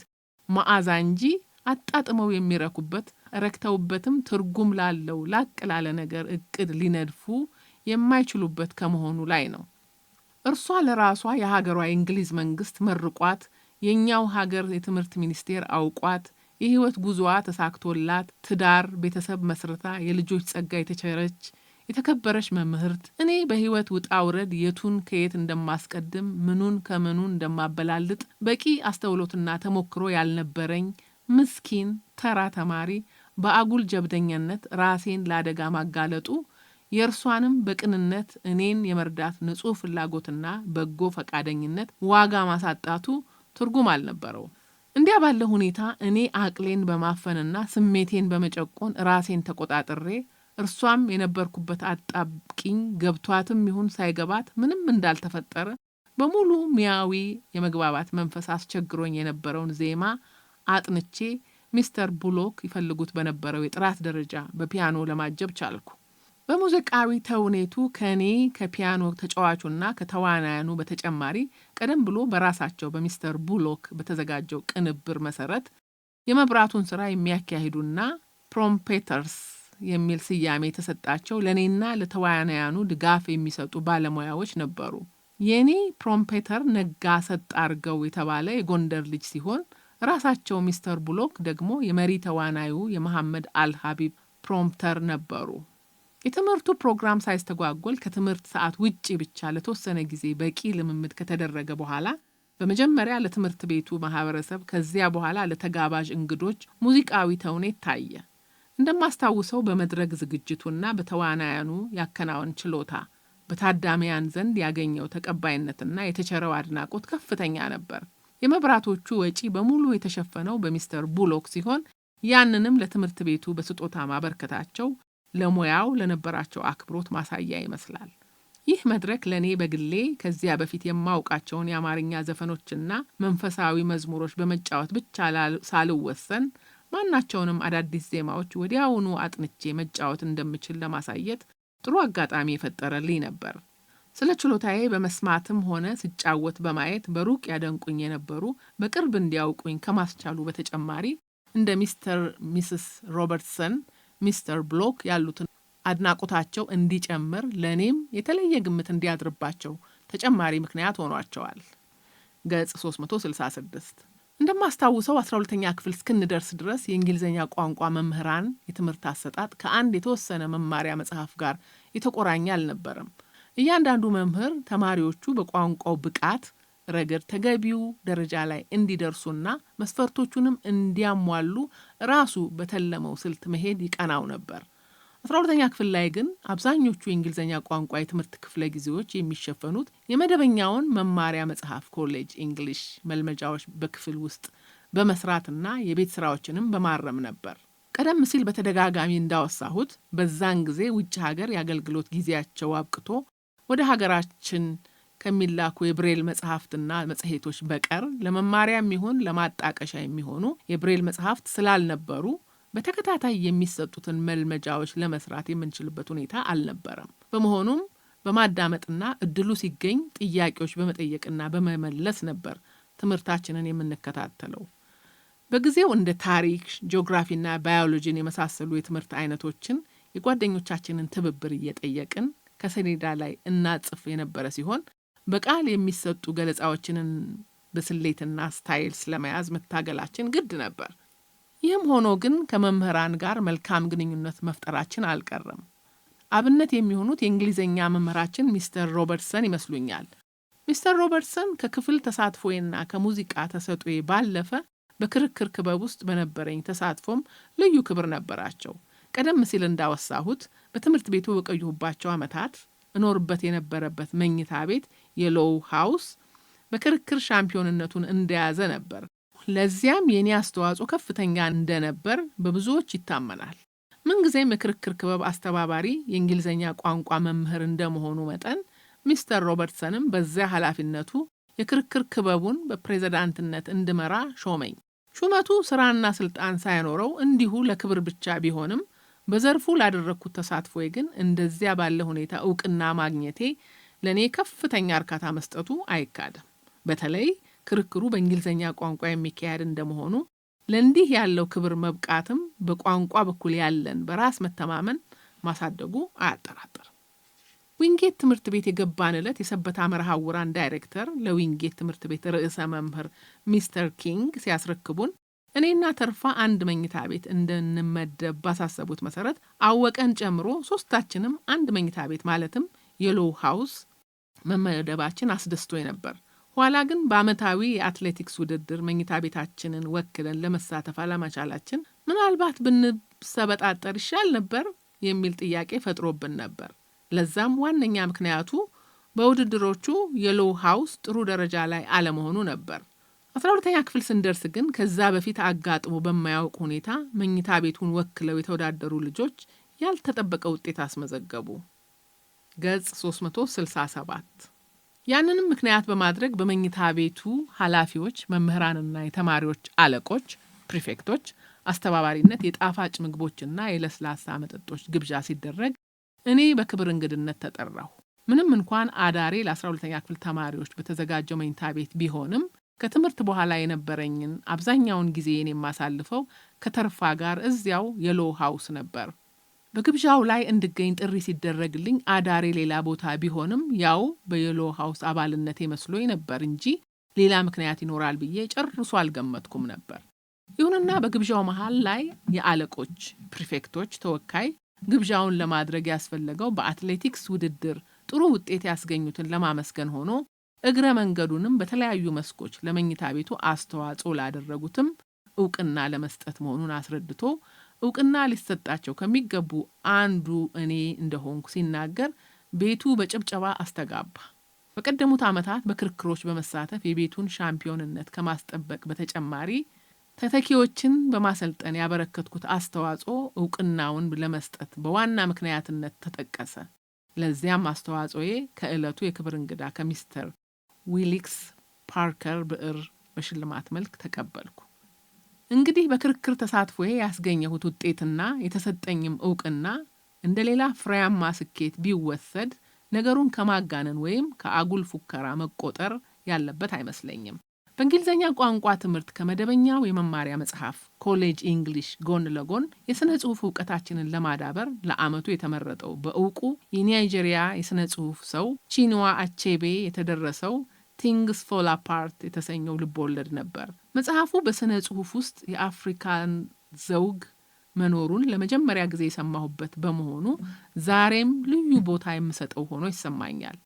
መዓዛ እንጂ አጣጥመው የሚረኩበት ረክተውበትም ትርጉም ላለው ላቅ ላለ ነገር እቅድ ሊነድፉ የማይችሉበት ከመሆኑ ላይ ነው። እርሷ ለራሷ የሀገሯ የእንግሊዝ መንግስት መርቋት የኛው ሀገር የትምህርት ሚኒስቴር አውቋት የህይወት ጉዞዋ ተሳክቶላት ትዳር ቤተሰብ መስርታ የልጆች ጸጋ የተቸረች የተከበረች መምህርት እኔ በህይወት ውጣ ውረድ የቱን ከየት እንደማስቀድም ምኑን ከምኑ እንደማበላልጥ በቂ አስተውሎትና ተሞክሮ ያልነበረኝ ምስኪን ተራ ተማሪ በአጉል ጀብደኛነት ራሴን ለአደጋ ማጋለጡ የእርሷንም በቅንነት እኔን የመርዳት ንጹህ ፍላጎትና በጎ ፈቃደኝነት ዋጋ ማሳጣቱ ትርጉም አልነበረው። እንዲያ ባለ ሁኔታ እኔ አቅሌን በማፈንና ስሜቴን በመጨቆን ራሴን ተቆጣጥሬ እርሷም የነበርኩበት አጣብቂኝ ገብቷትም ይሁን ሳይገባት ምንም እንዳልተፈጠረ በሙሉ ሚያዊ የመግባባት መንፈስ አስቸግሮኝ የነበረውን ዜማ አጥንቼ ሚስተር ቡሎክ ይፈልጉት በነበረው የጥራት ደረጃ በፒያኖ ለማጀብ ቻልኩ። በሙዚቃዊ ተውኔቱ ከኔ ከፒያኖ ተጫዋቹና ከተዋናያኑ በተጨማሪ ቀደም ብሎ በራሳቸው በሚስተር ቡሎክ በተዘጋጀው ቅንብር መሰረት የመብራቱን ስራ የሚያካሂዱና ፕሮምፔተርስ የሚል ስያሜ የተሰጣቸው ለኔና ለተዋናያኑ ድጋፍ የሚሰጡ ባለሙያዎች ነበሩ። የኔ ፕሮምፔተር ነጋ ሰጣርገው የተባለ የጎንደር ልጅ ሲሆን ራሳቸው ሚስተር ቡሎክ ደግሞ የመሪ ተዋናዩ የመሐመድ አልሐቢብ ፕሮምፕተር ነበሩ። የትምህርቱ ፕሮግራም ሳይስተጓጎል ከትምህርት ሰዓት ውጪ ብቻ ለተወሰነ ጊዜ በቂ ልምምድ ከተደረገ በኋላ በመጀመሪያ ለትምህርት ቤቱ ማህበረሰብ ከዚያ በኋላ ለተጋባዥ እንግዶች ሙዚቃዊ ተውኔት ታየ። እንደማስታውሰው በመድረክ ዝግጅቱና በተዋናያኑ ያከናወን ችሎታ በታዳሚያን ዘንድ ያገኘው ተቀባይነትና የተቸረው አድናቆት ከፍተኛ ነበር። የመብራቶቹ ወጪ በሙሉ የተሸፈነው በሚስተር ቡሎክ ሲሆን ያንንም ለትምህርት ቤቱ በስጦታ ማበርከታቸው ለሙያው ለነበራቸው አክብሮት ማሳያ ይመስላል። ይህ መድረክ ለኔ በግሌ ከዚያ በፊት የማውቃቸውን የአማርኛ ዘፈኖችና መንፈሳዊ መዝሙሮች በመጫወት ብቻ ሳልወሰን ማናቸውንም አዳዲስ ዜማዎች ወዲያውኑ አጥንቼ መጫወት እንደምችል ለማሳየት ጥሩ አጋጣሚ የፈጠረልኝ ነበር። ስለ ችሎታዬ በመስማትም ሆነ ስጫወት በማየት በሩቅ ያደንቁኝ የነበሩ በቅርብ እንዲያውቁኝ ከማስቻሉ በተጨማሪ እንደ ሚስተር ሚስስ ሮበርትሰን ሚስተር ብሎክ ያሉትን አድናቆታቸው እንዲጨምር ለኔም የተለየ ግምት እንዲያድርባቸው ተጨማሪ ምክንያት ሆኗቸዋል። ገጽ 366 እንደማስታውሰው 12ኛ ክፍል እስክንደርስ ድረስ የእንግሊዝኛ ቋንቋ መምህራን የትምህርት አሰጣጥ ከአንድ የተወሰነ መማሪያ መጽሐፍ ጋር የተቆራኘ አልነበረም። እያንዳንዱ መምህር ተማሪዎቹ በቋንቋው ብቃት ረገድ ተገቢው ደረጃ ላይ እንዲደርሱና መስፈርቶቹንም እንዲያሟሉ ራሱ በተለመው ስልት መሄድ ይቀናው ነበር። 12ኛ ክፍል ላይ ግን አብዛኞቹ የእንግሊዝኛ ቋንቋ የትምህርት ክፍለ ጊዜዎች የሚሸፈኑት የመደበኛውን መማሪያ መጽሐፍ ኮሌጅ እንግሊሽ መልመጃዎች በክፍል ውስጥ በመስራትና የቤት ስራዎችንም በማረም ነበር። ቀደም ሲል በተደጋጋሚ እንዳወሳሁት በዛን ጊዜ ውጭ ሀገር የአገልግሎት ጊዜያቸው አብቅቶ ወደ ሀገራችን ከሚላኩ የብሬል መጽሐፍትና መጽሔቶች በቀር ለመማሪያም ይሁን ለማጣቀሻ የሚሆኑ የብሬል መጽሐፍት ስላልነበሩ በተከታታይ የሚሰጡትን መልመጃዎች ለመስራት የምንችልበት ሁኔታ አልነበረም። በመሆኑም በማዳመጥና እድሉ ሲገኝ ጥያቄዎች በመጠየቅና በመመለስ ነበር ትምህርታችንን የምንከታተለው። በጊዜው እንደ ታሪክ፣ ጂኦግራፊና ባዮሎጂን የመሳሰሉ የትምህርት አይነቶችን የጓደኞቻችንን ትብብር እየጠየቅን ከሰሌዳ ላይ እናጽፍ የነበረ ሲሆን በቃል የሚሰጡ ገለጻዎችንን በስሌትና ስታይልስ ለመያዝ መታገላችን ግድ ነበር። ይህም ሆኖ ግን ከመምህራን ጋር መልካም ግንኙነት መፍጠራችን አልቀረም። አብነት የሚሆኑት የእንግሊዝኛ መምህራችን ሚስተር ሮበርትሰን ይመስሉኛል። ሚስተር ሮበርትሰን ከክፍል ተሳትፎዬና ከሙዚቃ ተሰጥኦዬ ባለፈ በክርክር ክበብ ውስጥ በነበረኝ ተሳትፎም ልዩ ክብር ነበራቸው። ቀደም ሲል እንዳወሳሁት በትምህርት ቤቱ በቆየሁባቸው ዓመታት እኖርበት የነበረበት መኝታ ቤት የሎው ሃውስ በክርክር ሻምፒዮንነቱን እንደያዘ ነበር። ለዚያም የኔ አስተዋጽኦ ከፍተኛ እንደነበር በብዙዎች ይታመናል። ምንጊዜም የክርክር ክበብ አስተባባሪ የእንግሊዝኛ ቋንቋ መምህር እንደመሆኑ መጠን ሚስተር ሮበርትሰንም በዚያ ኃላፊነቱ የክርክር ክበቡን በፕሬዝዳንትነት እንድመራ ሾመኝ። ሹመቱ ስራና ስልጣን ሳይኖረው እንዲሁ ለክብር ብቻ ቢሆንም በዘርፉ ላደረግኩት ተሳትፎዬ ግን እንደዚያ ባለ ሁኔታ እውቅና ማግኘቴ ለኔ ከፍተኛ እርካታ መስጠቱ አይካድም። በተለይ ክርክሩ በእንግሊዝኛ ቋንቋ የሚካሄድ እንደመሆኑ ለእንዲህ ያለው ክብር መብቃትም በቋንቋ በኩል ያለን በራስ መተማመን ማሳደጉ አያጠራጥርም። ዊንጌት ትምህርት ቤት የገባን ዕለት የሰበታ መርሃውራን ዳይሬክተር ለዊንጌት ትምህርት ቤት ርዕሰ መምህር ሚስተር ኪንግ ሲያስረክቡን እኔና ተርፋ አንድ መኝታ ቤት እንድንመደብ ባሳሰቡት መሰረት አወቀን ጨምሮ ሶስታችንም አንድ መኝታ ቤት ማለትም የሎው ሃውስ መመደባችን አስደስቶኝ ነበር። ኋላ ግን በአመታዊ የአትሌቲክስ ውድድር መኝታ ቤታችንን ወክለን ለመሳተፍ አለመቻላችን ምናልባት ብንሰበጣጠር ይሻል ነበር የሚል ጥያቄ ፈጥሮብን ነበር። ለዛም ዋነኛ ምክንያቱ በውድድሮቹ የሎው ሃውስ ጥሩ ደረጃ ላይ አለመሆኑ ነበር። 12ኛ ክፍል ስንደርስ ግን ከዛ በፊት አጋጥሞ በማያውቅ ሁኔታ መኝታ ቤቱን ወክለው የተወዳደሩ ልጆች ያልተጠበቀ ውጤት አስመዘገቡ። ገጽ 367 ያንንም ምክንያት በማድረግ በመኝታ ቤቱ ኃላፊዎች፣ መምህራንና የተማሪዎች አለቆች ፕሪፌክቶች አስተባባሪነት የጣፋጭ ምግቦችና የለስላሳ መጠጦች ግብዣ ሲደረግ እኔ በክብር እንግድነት ተጠራሁ። ምንም እንኳን አዳሬ ለ12ኛ ክፍል ተማሪዎች በተዘጋጀው መኝታ ቤት ቢሆንም ከትምህርት በኋላ የነበረኝን አብዛኛውን ጊዜን የማሳልፈው ከተርፋ ጋር እዚያው የሎው ሃውስ ነበር። በግብዣው ላይ እንድገኝ ጥሪ ሲደረግልኝ አዳሬ ሌላ ቦታ ቢሆንም ያው በየሎው ሃውስ አባልነቴ መስሎኝ ነበር እንጂ ሌላ ምክንያት ይኖራል ብዬ ጨርሶ አልገመትኩም ነበር። ይሁንና በግብዣው መሃል ላይ የአለቆች ፕሪፌክቶች ተወካይ ግብዣውን ለማድረግ ያስፈለገው በአትሌቲክስ ውድድር ጥሩ ውጤት ያስገኙትን ለማመስገን ሆኖ እግረ መንገዱንም በተለያዩ መስኮች ለመኝታ ቤቱ አስተዋጽኦ ላደረጉትም እውቅና ለመስጠት መሆኑን አስረድቶ እውቅና ሊሰጣቸው ከሚገቡ አንዱ እኔ እንደሆንኩ ሲናገር ቤቱ በጭብጨባ አስተጋባ። በቀደሙት ዓመታት በክርክሮች በመሳተፍ የቤቱን ሻምፒዮንነት ከማስጠበቅ በተጨማሪ ተተኪዎችን በማሰልጠን ያበረከትኩት አስተዋጽኦ እውቅናውን ለመስጠት በዋና ምክንያትነት ተጠቀሰ። ለዚያም አስተዋጽኦዬ ከዕለቱ የክብር እንግዳ ከሚስተር ዊሊክስ ፓርከር ብዕር በሽልማት መልክ ተቀበልኩ። እንግዲህ በክርክር ተሳትፎዬ ያስገኘሁት ውጤትና የተሰጠኝም እውቅና እንደሌላ ፍሬያማ ስኬት ቢወሰድ ነገሩን ከማጋነን ወይም ከአጉል ፉከራ መቆጠር ያለበት አይመስለኝም። በእንግሊዝኛ ቋንቋ ትምህርት ከመደበኛው የመማሪያ መጽሐፍ ኮሌጅ ኢንግሊሽ ጎን ለጎን የሥነ ጽሑፍ እውቀታችንን ለማዳበር ለዓመቱ የተመረጠው በእውቁ የናይጄሪያ የሥነ ጽሑፍ ሰው ቺንዋ አቼቤ የተደረሰው ቲንግስ ፎል አፓርት የተሰኘው ልቦለድ ነበር። መጽሐፉ በሥነ ጽሑፍ ውስጥ የአፍሪካን ዘውግ መኖሩን ለመጀመሪያ ጊዜ የሰማሁበት በመሆኑ ዛሬም ልዩ ቦታ የምሰጠው ሆኖ ይሰማኛል።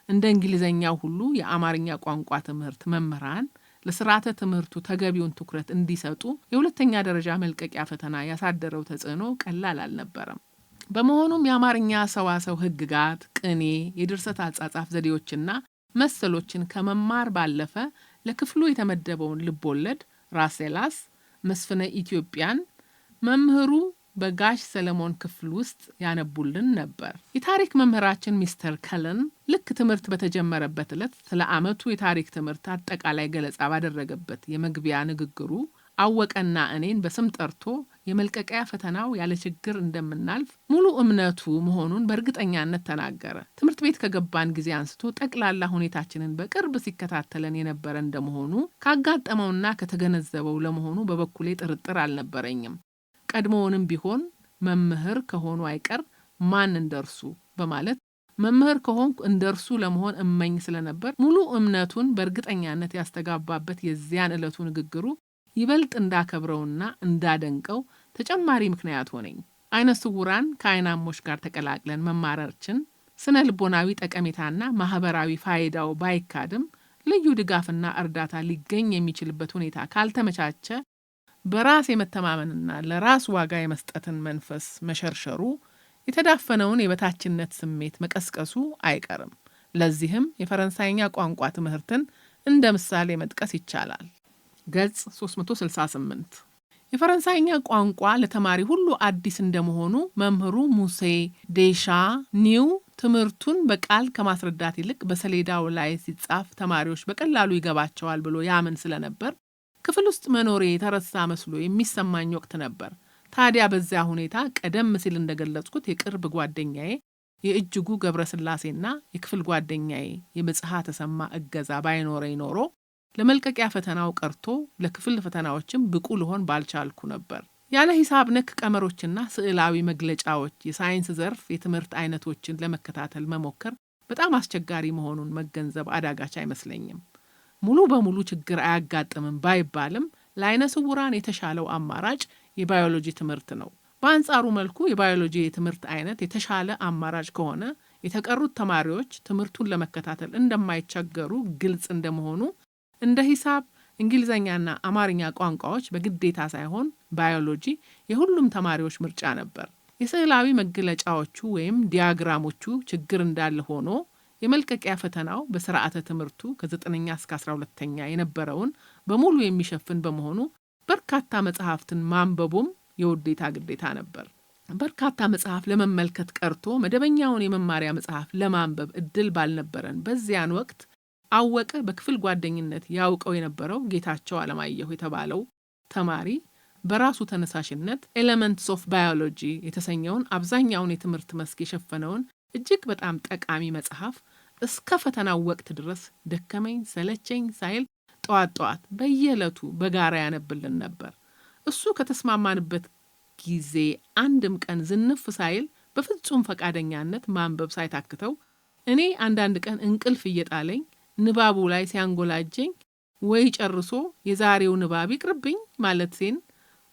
እንደ እንግሊዘኛው ሁሉ የአማርኛ ቋንቋ ትምህርት መምህራን ለስርዓተ ትምህርቱ ተገቢውን ትኩረት እንዲሰጡ የሁለተኛ ደረጃ መልቀቂያ ፈተና ያሳደረው ተጽዕኖ ቀላል አልነበረም። በመሆኑም የአማርኛ ሰዋሰው ሕግጋት፣ ቅኔ፣ የድርሰት አጻጻፍ ዘዴዎችና መሰሎችን ከመማር ባለፈ ለክፍሉ የተመደበውን ልቦለድ ራሴላስ መስፍነ ኢትዮጵያን መምህሩ በጋሽ ሰለሞን ክፍል ውስጥ ያነቡልን ነበር። የታሪክ መምህራችን ሚስተር ከለን ልክ ትምህርት በተጀመረበት ዕለት ስለ ዓመቱ የታሪክ ትምህርት አጠቃላይ ገለጻ ባደረገበት የመግቢያ ንግግሩ አወቀና እኔን በስም ጠርቶ የመልቀቂያ ፈተናው ያለ ችግር እንደምናልፍ ሙሉ እምነቱ መሆኑን በእርግጠኛነት ተናገረ። ትምህርት ቤት ከገባን ጊዜ አንስቶ ጠቅላላ ሁኔታችንን በቅርብ ሲከታተለን የነበረ እንደመሆኑ ካጋጠመውና ከተገነዘበው ለመሆኑ በበኩሌ ጥርጥር አልነበረኝም። ቀድሞውንም ቢሆን መምህር ከሆኑ አይቀር ማን እንደርሱ በማለት መምህር ከሆንኩ እንደርሱ ለመሆን እመኝ ስለነበር ሙሉ እምነቱን በእርግጠኛነት ያስተጋባበት የዚያን ዕለቱ ንግግሩ ይበልጥ እንዳከብረውና እንዳደንቀው ተጨማሪ ምክንያት ሆነኝ። አይነ ስውራን ከአይናሞች ጋር ተቀላቅለን መማራችን ስነ ልቦናዊ ጠቀሜታና ማህበራዊ ፋይዳው ባይካድም ልዩ ድጋፍና እርዳታ ሊገኝ የሚችልበት ሁኔታ ካልተመቻቸ በራስ የመተማመንና ለራስ ዋጋ የመስጠትን መንፈስ መሸርሸሩ የተዳፈነውን የበታችነት ስሜት መቀስቀሱ አይቀርም። ለዚህም የፈረንሳይኛ ቋንቋ ትምህርትን እንደ ምሳሌ መጥቀስ ይቻላል። ገጽ 368 የፈረንሳይኛ ቋንቋ ለተማሪ ሁሉ አዲስ እንደመሆኑ መምህሩ ሙሴ ዴሻ ኒው ትምህርቱን በቃል ከማስረዳት ይልቅ በሰሌዳው ላይ ሲጻፍ ተማሪዎች በቀላሉ ይገባቸዋል ብሎ ያምን ስለነበር ክፍል ውስጥ መኖሬ የተረሳ መስሎ የሚሰማኝ ወቅት ነበር። ታዲያ በዚያ ሁኔታ ቀደም ሲል እንደገለጽኩት የቅርብ ጓደኛዬ የእጅጉ ገብረስላሴና የክፍል ጓደኛዬ የመጽሐ ተሰማ እገዛ ባይኖረኝ ኖሮ ለመልቀቂያ ፈተናው ቀርቶ ለክፍል ፈተናዎችም ብቁ ልሆን ባልቻልኩ ነበር። ያለ ሂሳብ ነክ ቀመሮችና ስዕላዊ መግለጫዎች የሳይንስ ዘርፍ የትምህርት አይነቶችን ለመከታተል መሞከር በጣም አስቸጋሪ መሆኑን መገንዘብ አዳጋች አይመስለኝም። ሙሉ በሙሉ ችግር አያጋጥምም ባይባልም ለዓይነ ስውራን የተሻለው አማራጭ የባዮሎጂ ትምህርት ነው። በአንጻሩ መልኩ የባዮሎጂ የትምህርት አይነት የተሻለ አማራጭ ከሆነ የተቀሩት ተማሪዎች ትምህርቱን ለመከታተል እንደማይቸገሩ ግልጽ እንደመሆኑ እንደ ሂሳብ፣ እንግሊዘኛና አማርኛ ቋንቋዎች በግዴታ ሳይሆን ባዮሎጂ የሁሉም ተማሪዎች ምርጫ ነበር። የስዕላዊ መግለጫዎቹ ወይም ዲያግራሞቹ ችግር እንዳለ ሆኖ የመልቀቂያ ፈተናው በስርዓተ ትምህርቱ ከ9ኛ እስከ 12ኛ የነበረውን በሙሉ የሚሸፍን በመሆኑ በርካታ መጽሐፍትን ማንበቡም የውዴታ ግዴታ ነበር። በርካታ መጽሐፍ ለመመልከት ቀርቶ መደበኛውን የመማሪያ መጽሐፍ ለማንበብ እድል ባልነበረን በዚያን ወቅት አወቀ በክፍል ጓደኝነት ያውቀው የነበረው ጌታቸው አለማየሁ የተባለው ተማሪ በራሱ ተነሳሽነት ኤሌመንትስ ኦፍ ባዮሎጂ የተሰኘውን አብዛኛውን የትምህርት መስክ የሸፈነውን እጅግ በጣም ጠቃሚ መጽሐፍ እስከ ፈተናው ወቅት ድረስ ደከመኝ ሰለቸኝ ሳይል ጠዋት በየዕለቱ በጋራ ያነብልን ነበር። እሱ ከተስማማንበት ጊዜ አንድም ቀን ዝንፍ ሳይል በፍጹም ፈቃደኛነት ማንበብ ሳይታክተው እኔ አንዳንድ ቀን እንቅልፍ እየጣለኝ ንባቡ ላይ ሲያንጎላጀኝ ወይ ጨርሶ የዛሬው ንባብ ይቅርብኝ ማለቴን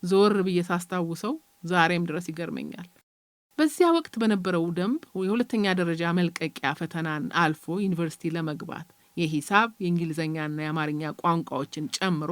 ዞር ብዬ ሳስታውሰው ዛሬም ድረስ ይገርመኛል። በዚያ ወቅት በነበረው ደንብ የሁለተኛ ደረጃ መልቀቂያ ፈተናን አልፎ ዩኒቨርሲቲ ለመግባት የሂሳብ የእንግሊዘኛና የአማርኛ ቋንቋዎችን ጨምሮ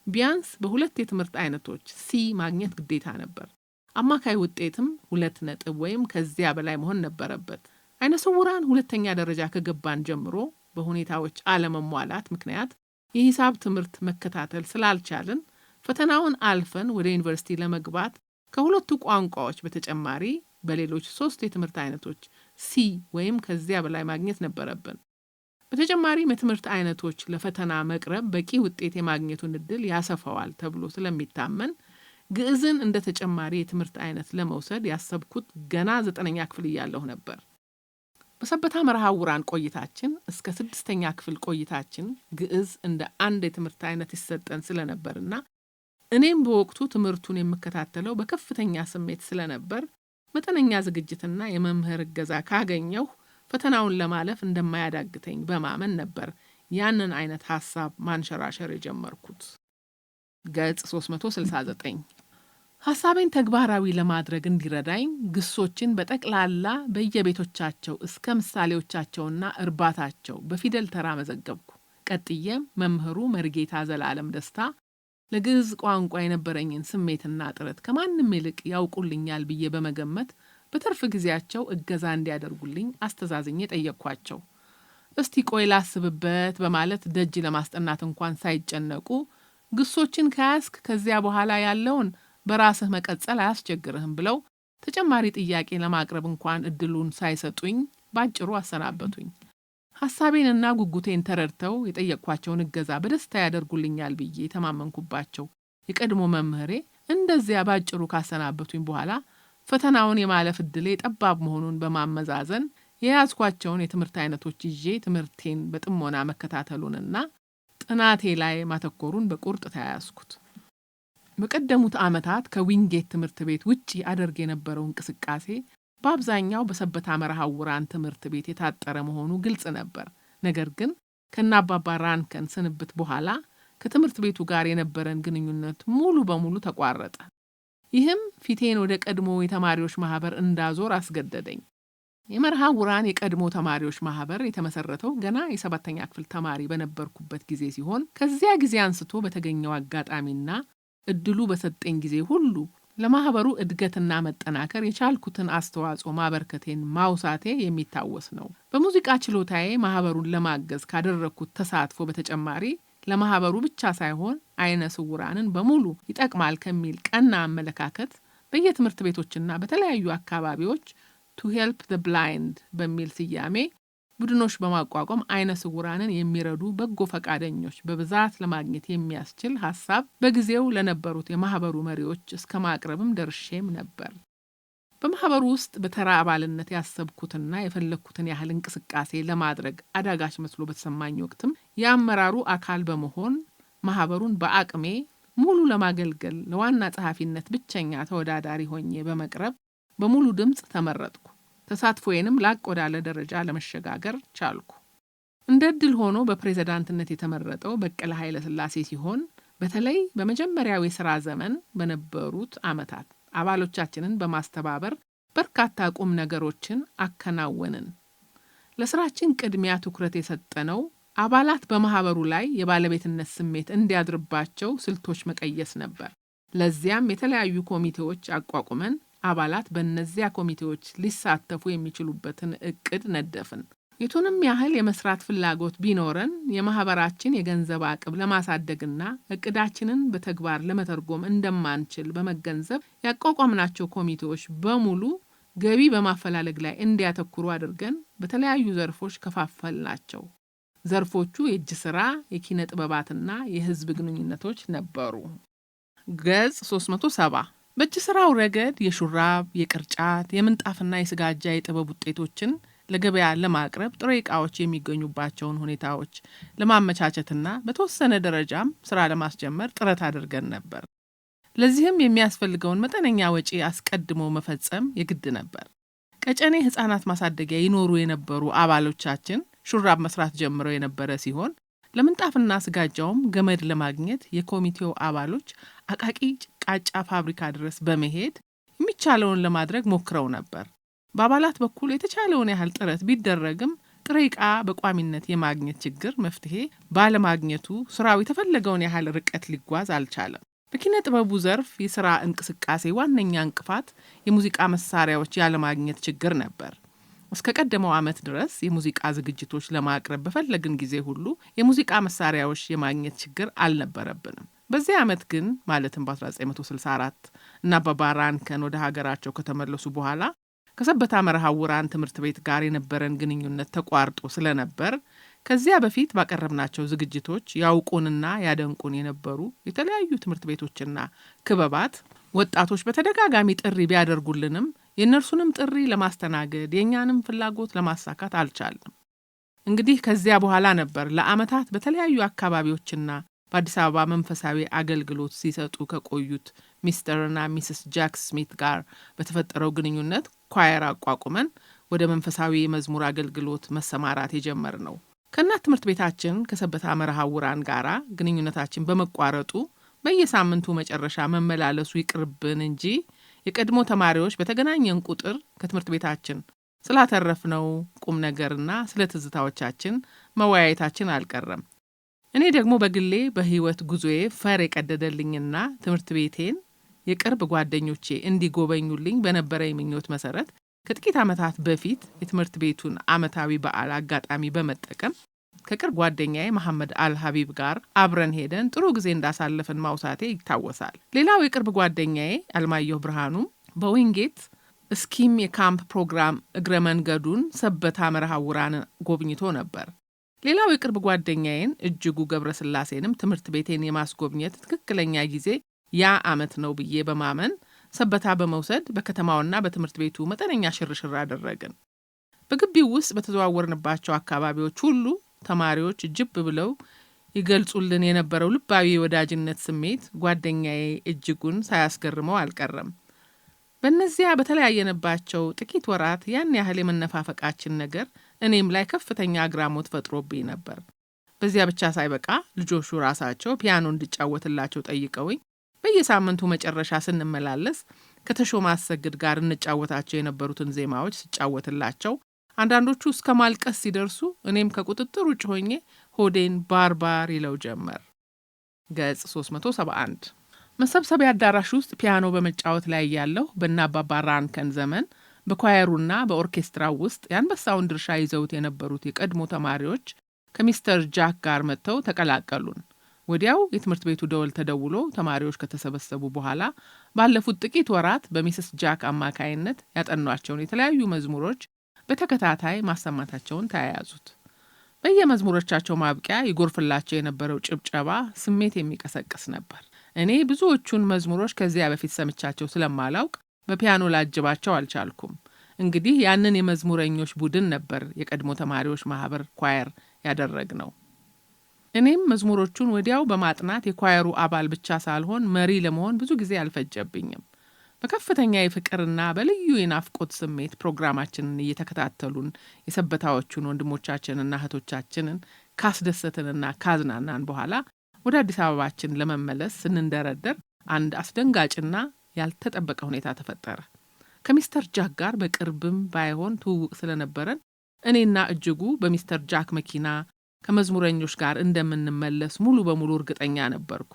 ቢያንስ በሁለት የትምህርት አይነቶች ሲ ማግኘት ግዴታ ነበር። አማካይ ውጤትም 2 ነጥብ ወይም ከዚያ በላይ መሆን ነበረበት። ዓይነ ስውራን ሁለተኛ ደረጃ ከገባን ጀምሮ በሁኔታዎች አለመሟላት ምክንያት የሂሳብ ትምህርት መከታተል ስላልቻልን ፈተናውን አልፈን ወደ ዩኒቨርሲቲ ለመግባት ከሁለቱ ቋንቋዎች በተጨማሪ በሌሎች 3 የትምህርት አይነቶች ሲ ወይም ከዚያ በላይ ማግኘት ነበረብን። በተጨማሪም የትምህርት አይነቶች ለፈተና መቅረብ በቂ ውጤት የማግኘቱን እድል ያሰፋዋል ተብሎ ስለሚታመን ግዕዝን እንደ ተጨማሪ የትምህርት አይነት ለመውሰድ ያሰብኩት ገና 9ኛ ክፍል እያለሁ ነበር። በሰበታ መርሃውራን ቆይታችን እስከ 6ኛ ክፍል ቆይታችን ግዕዝ እንደ አንድ የትምህርት አይነት ይሰጠን ስለነበርና እኔም በወቅቱ ትምህርቱን የምከታተለው በከፍተኛ ስሜት ስለነበር መጠነኛ ዝግጅትና የመምህር እገዛ ካገኘሁ ፈተናውን ለማለፍ እንደማያዳግተኝ በማመን ነበር ያንን አይነት ሐሳብ ማንሸራሸር የጀመርኩት። ገጽ 369 ሐሳቤን ተግባራዊ ለማድረግ እንዲረዳኝ ግሶችን በጠቅላላ በየቤቶቻቸው እስከ ምሳሌዎቻቸውና እርባታቸው በፊደል ተራ መዘገብኩ። ቀጥዬም መምህሩ መርጌታ ዘላለም ደስታ ለግዕዝ ቋንቋ የነበረኝን ስሜትና ጥረት ከማንም ይልቅ ያውቁልኛል ብዬ በመገመት በትርፍ ጊዜያቸው እገዛ እንዲያደርጉልኝ አስተዛዝኜ ጠየቅኳቸው። እስቲ ቆይ ላስብበት በማለት ደጅ ለማስጠናት እንኳን ሳይጨነቁ ግሶችን ከያዝክ ከዚያ በኋላ ያለውን በራስህ መቀጸል አያስቸግርህም ብለው ተጨማሪ ጥያቄ ለማቅረብ እንኳን እድሉን ሳይሰጡኝ ባጭሩ አሰናበቱኝ። ሐሳቤንና ጉጉቴን ተረድተው የጠየቅኳቸውን እገዛ በደስታ ያደርጉልኛል ብዬ ተማመንኩባቸው የቀድሞ መምህሬ እንደዚያ ባጭሩ ካሰናበቱኝ በኋላ ፈተናውን የማለፍ እድሌ ጠባብ መሆኑን በማመዛዘን የያዝኳቸውን የትምህርት አይነቶች ይዤ ትምህርቴን በጥሞና መከታተሉንና ጥናቴ ላይ ማተኮሩን በቁርጥ ተያያዝኩት። በቀደሙት ዓመታት ከዊንጌት ትምህርት ቤት ውጪ አደርግ የነበረው እንቅስቃሴ በአብዛኛው በሰበታ መርሃውራን ትምህርት ቤት የታጠረ መሆኑ ግልጽ ነበር። ነገር ግን ከናባባ ራንከን ስንብት በኋላ ከትምህርት ቤቱ ጋር የነበረን ግንኙነት ሙሉ በሙሉ ተቋረጠ። ይህም ፊቴን ወደ ቀድሞ የተማሪዎች ማህበር እንዳዞር አስገደደኝ። የመርሃውራን የቀድሞ ተማሪዎች ማህበር የተመሰረተው ገና የ7ኛ ክፍል ተማሪ በነበርኩበት ጊዜ ሲሆን ከዚያ ጊዜ አንስቶ በተገኘው አጋጣሚና እድሉ በሰጠኝ ጊዜ ሁሉ ለማህበሩ እድገትና መጠናከር የቻልኩትን አስተዋጽኦ ማበርከቴን ማውሳቴ የሚታወስ ነው። በሙዚቃ ችሎታዬ ማህበሩን ለማገዝ ካደረኩት ተሳትፎ በተጨማሪ ለማህበሩ ብቻ ሳይሆን ዓይነ ስውራንን በሙሉ ይጠቅማል ከሚል ቀና አመለካከት በየትምህርት ቤቶችና በተለያዩ አካባቢዎች to help the blind በሚል ስያሜ ቡድኖች በማቋቋም ዓይነ ስውራንን የሚረዱ በጎ ፈቃደኞች በብዛት ለማግኘት የሚያስችል ሐሳብ በጊዜው ለነበሩት የማህበሩ መሪዎች እስከ ማቅረብም ደርሼም ነበር። በማህበሩ ውስጥ በተራ አባልነት ያሰብኩትና የፈለኩትን ያህል እንቅስቃሴ ለማድረግ አዳጋች መስሎ በተሰማኝ ወቅትም የአመራሩ አካል በመሆን ማህበሩን በአቅሜ ሙሉ ለማገልገል ለዋና ጸሐፊነት ብቸኛ ተወዳዳሪ ሆኜ በመቅረብ በሙሉ ድምጽ ተመረጥኩ። ተሳትፎዬንም ላቅ ወዳለ ደረጃ ለመሸጋገር ቻልኩ። እንደ ዕድል ሆኖ በፕሬዝዳንትነት የተመረጠው በቀለ ኃይለ ሥላሴ ሲሆን በተለይ በመጀመሪያው የሥራ ዘመን በነበሩት ዓመታት አባሎቻችንን በማስተባበር በርካታ ቁም ነገሮችን አከናወንን። ለስራችን ቅድሚያ ትኩረት የሰጠነው አባላት በማህበሩ ላይ የባለቤትነት ስሜት እንዲያድርባቸው ስልቶች መቀየስ ነበር። ለዚያም የተለያዩ ኮሚቴዎች አቋቁመን አባላት በእነዚያ ኮሚቴዎች ሊሳተፉ የሚችሉበትን እቅድ ነደፍን። የቱንም ያህል የመስራት ፍላጎት ቢኖረን የማህበራችን የገንዘብ አቅም ለማሳደግና እቅዳችንን በተግባር ለመተርጎም እንደማንችል በመገንዘብ ያቋቋምናቸው ኮሚቴዎች በሙሉ ገቢ በማፈላለግ ላይ እንዲያተኩሩ አድርገን በተለያዩ ዘርፎች ከፋፈልናቸው። ዘርፎቹ የእጅ ስራ፣ የኪነ ጥበባትና የህዝብ ግንኙነቶች ነበሩ። ገጽ 370 በእጅ ስራው ረገድ የሹራብ፣ የቅርጫት፣ የምንጣፍና የስጋጃ የጥበብ ውጤቶችን ለገበያ ለማቅረብ ጥሬ ዕቃዎች የሚገኙባቸውን ሁኔታዎች ለማመቻቸትና በተወሰነ ደረጃም ስራ ለማስጀመር ጥረት አድርገን ነበር። ለዚህም የሚያስፈልገውን መጠነኛ ወጪ አስቀድሞ መፈጸም የግድ ነበር። ቀጨኔ ህፃናት ማሳደጊያ ይኖሩ የነበሩ አባሎቻችን ሹራብ መስራት ጀምረው የነበረ ሲሆን ለምንጣፍና ስጋጃውም ገመድ ለማግኘት የኮሚቴው አባሎች አቃቂ ቃጫ ፋብሪካ ድረስ በመሄድ የሚቻለውን ለማድረግ ሞክረው ነበር። በአባላት በኩል የተቻለውን ያህል ጥረት ቢደረግም ጥሬ ዕቃ በቋሚነት የማግኘት ችግር መፍትሄ ባለማግኘቱ ስራው የተፈለገውን ያህል ርቀት ሊጓዝ አልቻለም። በኪነ ጥበቡ ዘርፍ የሥራ እንቅስቃሴ ዋነኛ እንቅፋት የሙዚቃ መሳሪያዎች ያለማግኘት ችግር ነበር። እስከ ቀደመው ዓመት ድረስ የሙዚቃ ዝግጅቶች ለማቅረብ በፈለግን ጊዜ ሁሉ የሙዚቃ መሳሪያዎች የማግኘት ችግር አልነበረብንም። በዚህ ዓመት ግን ማለትም በ1964 እና አባባ ራንከን ወደ ሀገራቸው ከተመለሱ በኋላ ከሰበታ መርሐ ውራን ትምህርት ቤት ጋር የነበረን ግንኙነት ተቋርጦ ስለነበር ከዚያ በፊት ባቀረብናቸው ዝግጅቶች ያውቁንና ያደንቁን የነበሩ የተለያዩ ትምህርት ቤቶችና ክበባት ወጣቶች በተደጋጋሚ ጥሪ ቢያደርጉልንም የእነርሱንም ጥሪ ለማስተናገድ የእኛንም ፍላጎት ለማሳካት አልቻልንም። እንግዲህ ከዚያ በኋላ ነበር ለዓመታት በተለያዩ አካባቢዎችና በአዲስ አበባ መንፈሳዊ አገልግሎት ሲሰጡ ከቆዩት ሚስተርና ሚስስ ጃክ ስሚት ጋር በተፈጠረው ግንኙነት ኳየር አቋቁመን ወደ መንፈሳዊ የመዝሙር አገልግሎት መሰማራት የጀመርነው። ከእናት ትምህርት ቤታችን ከሰበታ መርሐ ውራን ጋራ ግንኙነታችን በመቋረጡ በየሳምንቱ መጨረሻ መመላለሱ ይቅርብን እንጂ የቀድሞ ተማሪዎች በተገናኘን ቁጥር ከትምህርት ቤታችን ስላተረፍነው ቁም ነገርና ስለ ትዝታዎቻችን መወያየታችን አልቀረም። እኔ ደግሞ በግሌ በህይወት ጉዞዬ ፈር የቀደደልኝና ትምህርት ቤቴን የቅርብ ጓደኞቼ እንዲጎበኙልኝ በነበረኝ ምኞት መሰረት ከጥቂት ዓመታት በፊት የትምህርት ቤቱን ዓመታዊ በዓል አጋጣሚ በመጠቀም ከቅርብ ጓደኛዬ መሐመድ አልሐቢብ ጋር አብረን ሄደን ጥሩ ጊዜ እንዳሳለፍን ማውሳቴ ይታወሳል። ሌላው የቅርብ ጓደኛዬ አልማየሁ ብርሃኑም በዊንጌት ስኪም የካምፕ ፕሮግራም እግረ መንገዱን ሰበታ መርሐ ውራን ጎብኝቶ ነበር። ሌላው የቅርብ ጓደኛዬን እጅጉ ገብረስላሴንም ትምህርት ቤቴን የማስጎብኘት ትክክለኛ ጊዜ ያ ዓመት ነው ብዬ በማመን ሰበታ በመውሰድ በከተማውና በትምህርት ቤቱ መጠነኛ ሽርሽር አደረግን። በግቢው ውስጥ በተዘዋወርንባቸው አካባቢዎች ሁሉ ተማሪዎች ጅብ ብለው ይገልጹልን የነበረው ልባዊ የወዳጅነት ስሜት ጓደኛዬ እጅጉን ሳያስገርመው አልቀረም። በእነዚያ በተለያየንባቸው ጥቂት ወራት ያን ያህል የመነፋፈቃችን ነገር እኔም ላይ ከፍተኛ አግራሞት ፈጥሮብኝ ነበር። በዚያ ብቻ ሳይበቃ ልጆቹ ራሳቸው ፒያኖ እንድጫወትላቸው ጠይቀውኝ በየሳምንቱ መጨረሻ ስንመላለስ ከተሾመ አሰግድ ጋር እንጫወታቸው የነበሩትን ዜማዎች ስጫወትላቸው አንዳንዶቹ እስከ ማልቀስ ሲደርሱ እኔም ከቁጥጥር ውጭ ሆኜ ሆዴን ባርባር ይለው ጀመር። ገጽ 371 መሰብሰቢያ አዳራሽ ውስጥ ፒያኖ በመጫወት ላይ ያለሁ በእነ አባባ ራንከን ዘመን በኳየሩና በኦርኬስትራው ውስጥ የአንበሳውን ድርሻ ይዘውት የነበሩት የቀድሞ ተማሪዎች ከሚስተር ጃክ ጋር መጥተው ተቀላቀሉን። ወዲያው የትምህርት ቤቱ ደወል ተደውሎ ተማሪዎች ከተሰበሰቡ በኋላ ባለፉት ጥቂት ወራት በሚስስ ጃክ አማካይነት ያጠኗቸውን የተለያዩ መዝሙሮች በተከታታይ ማሰማታቸውን ተያያዙት። በየመዝሙሮቻቸው ማብቂያ ይጎርፍላቸው የነበረው ጭብጨባ ስሜት የሚቀሰቅስ ነበር። እኔ ብዙዎቹን መዝሙሮች ከዚያ በፊት ሰምቻቸው ስለማላውቅ በፒያኖ ላጅባቸው አልቻልኩም። እንግዲህ ያንን የመዝሙረኞች ቡድን ነበር የቀድሞ ተማሪዎች ማህበር ኳየር ያደረግነው። እኔም መዝሙሮቹን ወዲያው በማጥናት የኳየሩ አባል ብቻ ሳልሆን መሪ ለመሆን ብዙ ጊዜ አልፈጀብኝም። በከፍተኛ የፍቅርና በልዩ የናፍቆት ስሜት ፕሮግራማችንን እየተከታተሉን የሰበታዎቹን ወንድሞቻችንና እህቶቻችንን ካስደሰትንና ካዝናናን በኋላ ወደ አዲስ አበባችን ለመመለስ ስንንደረደር አንድ አስደንጋጭና ያልተጠበቀ ሁኔታ ተፈጠረ። ከሚስተር ጃክ ጋር በቅርብም ባይሆን ትውውቅ ስለነበረን እኔና እጅጉ በሚስተር ጃክ መኪና ከመዝሙረኞች ጋር እንደምንመለስ ሙሉ በሙሉ እርግጠኛ ነበርኩ።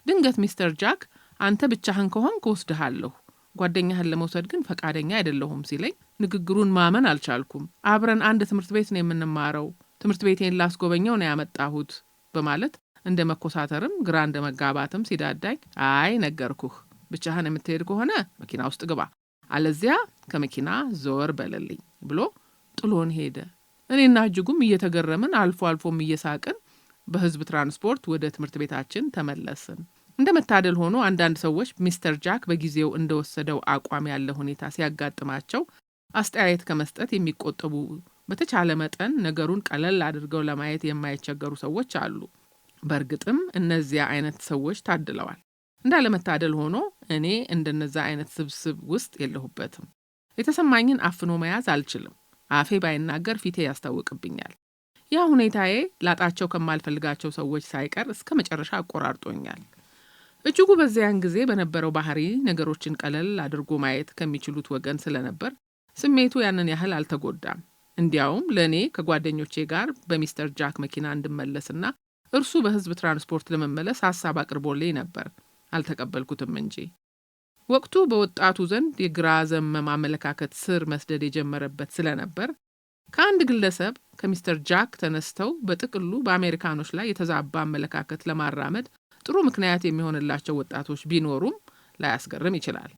ድንገት ሚስተር ጃክ አንተ ብቻህን ከሆንክ እወስድሃለሁ፣ ጓደኛህን ለመውሰድ ግን ፈቃደኛ አይደለሁም ሲለኝ ንግግሩን ማመን አልቻልኩም። አብረን አንድ ትምህርት ቤት ነው የምንማረው፣ ትምህርት ቤቴን ላስጎበኘው ነው ያመጣሁት በማለት እንደ መኮሳተርም ግራ እንደ መጋባትም ሲዳዳኝ አይ ነገርኩህ፣ ብቻህን የምትሄድ ከሆነ መኪና ውስጥ ግባ፣ አለዚያ ከመኪና ዞር በለልኝ ብሎ ጥሎን ሄደ። እኔና እጅጉም እየተገረምን አልፎ አልፎም እየሳቅን በህዝብ ትራንስፖርት ወደ ትምህርት ቤታችን ተመለስን። እንደ መታደል ሆኖ አንዳንድ ሰዎች ሚስተር ጃክ በጊዜው እንደወሰደው አቋም ያለ ሁኔታ ሲያጋጥማቸው አስተያየት ከመስጠት የሚቆጠቡ፣ በተቻለ መጠን ነገሩን ቀለል አድርገው ለማየት የማይቸገሩ ሰዎች አሉ። በእርግጥም እነዚያ አይነት ሰዎች ታድለዋል። እንዳለመታደል ሆኖ እኔ እንደነዛ አይነት ስብስብ ውስጥ የለሁበትም። የተሰማኝን አፍኖ መያዝ አልችልም። አፌ ባይናገር ፊቴ ያስታውቅብኛል። ያ ሁኔታዬ ላጣቸው ከማልፈልጋቸው ሰዎች ሳይቀር እስከ መጨረሻ አቆራርጦኛል። እጅጉ በዚያን ጊዜ በነበረው ባህሪ ነገሮችን ቀለል አድርጎ ማየት ከሚችሉት ወገን ስለነበር ስሜቱ ያንን ያህል አልተጎዳም። እንዲያውም ለእኔ ከጓደኞቼ ጋር በሚስተር ጃክ መኪና እንድመለስና እርሱ በህዝብ ትራንስፖርት ለመመለስ ሀሳብ አቅርቦልኝ ነበር። አልተቀበልኩትም እንጂ። ወቅቱ በወጣቱ ዘንድ የግራ ዘመም አመለካከት ስር መስደድ የጀመረበት ስለነበር ከአንድ ግለሰብ ከሚስተር ጃክ ተነስተው በጥቅሉ በአሜሪካኖች ላይ የተዛባ አመለካከት ለማራመድ ጥሩ ምክንያት የሚሆንላቸው ወጣቶች ቢኖሩም ላያስገርም ይችላል።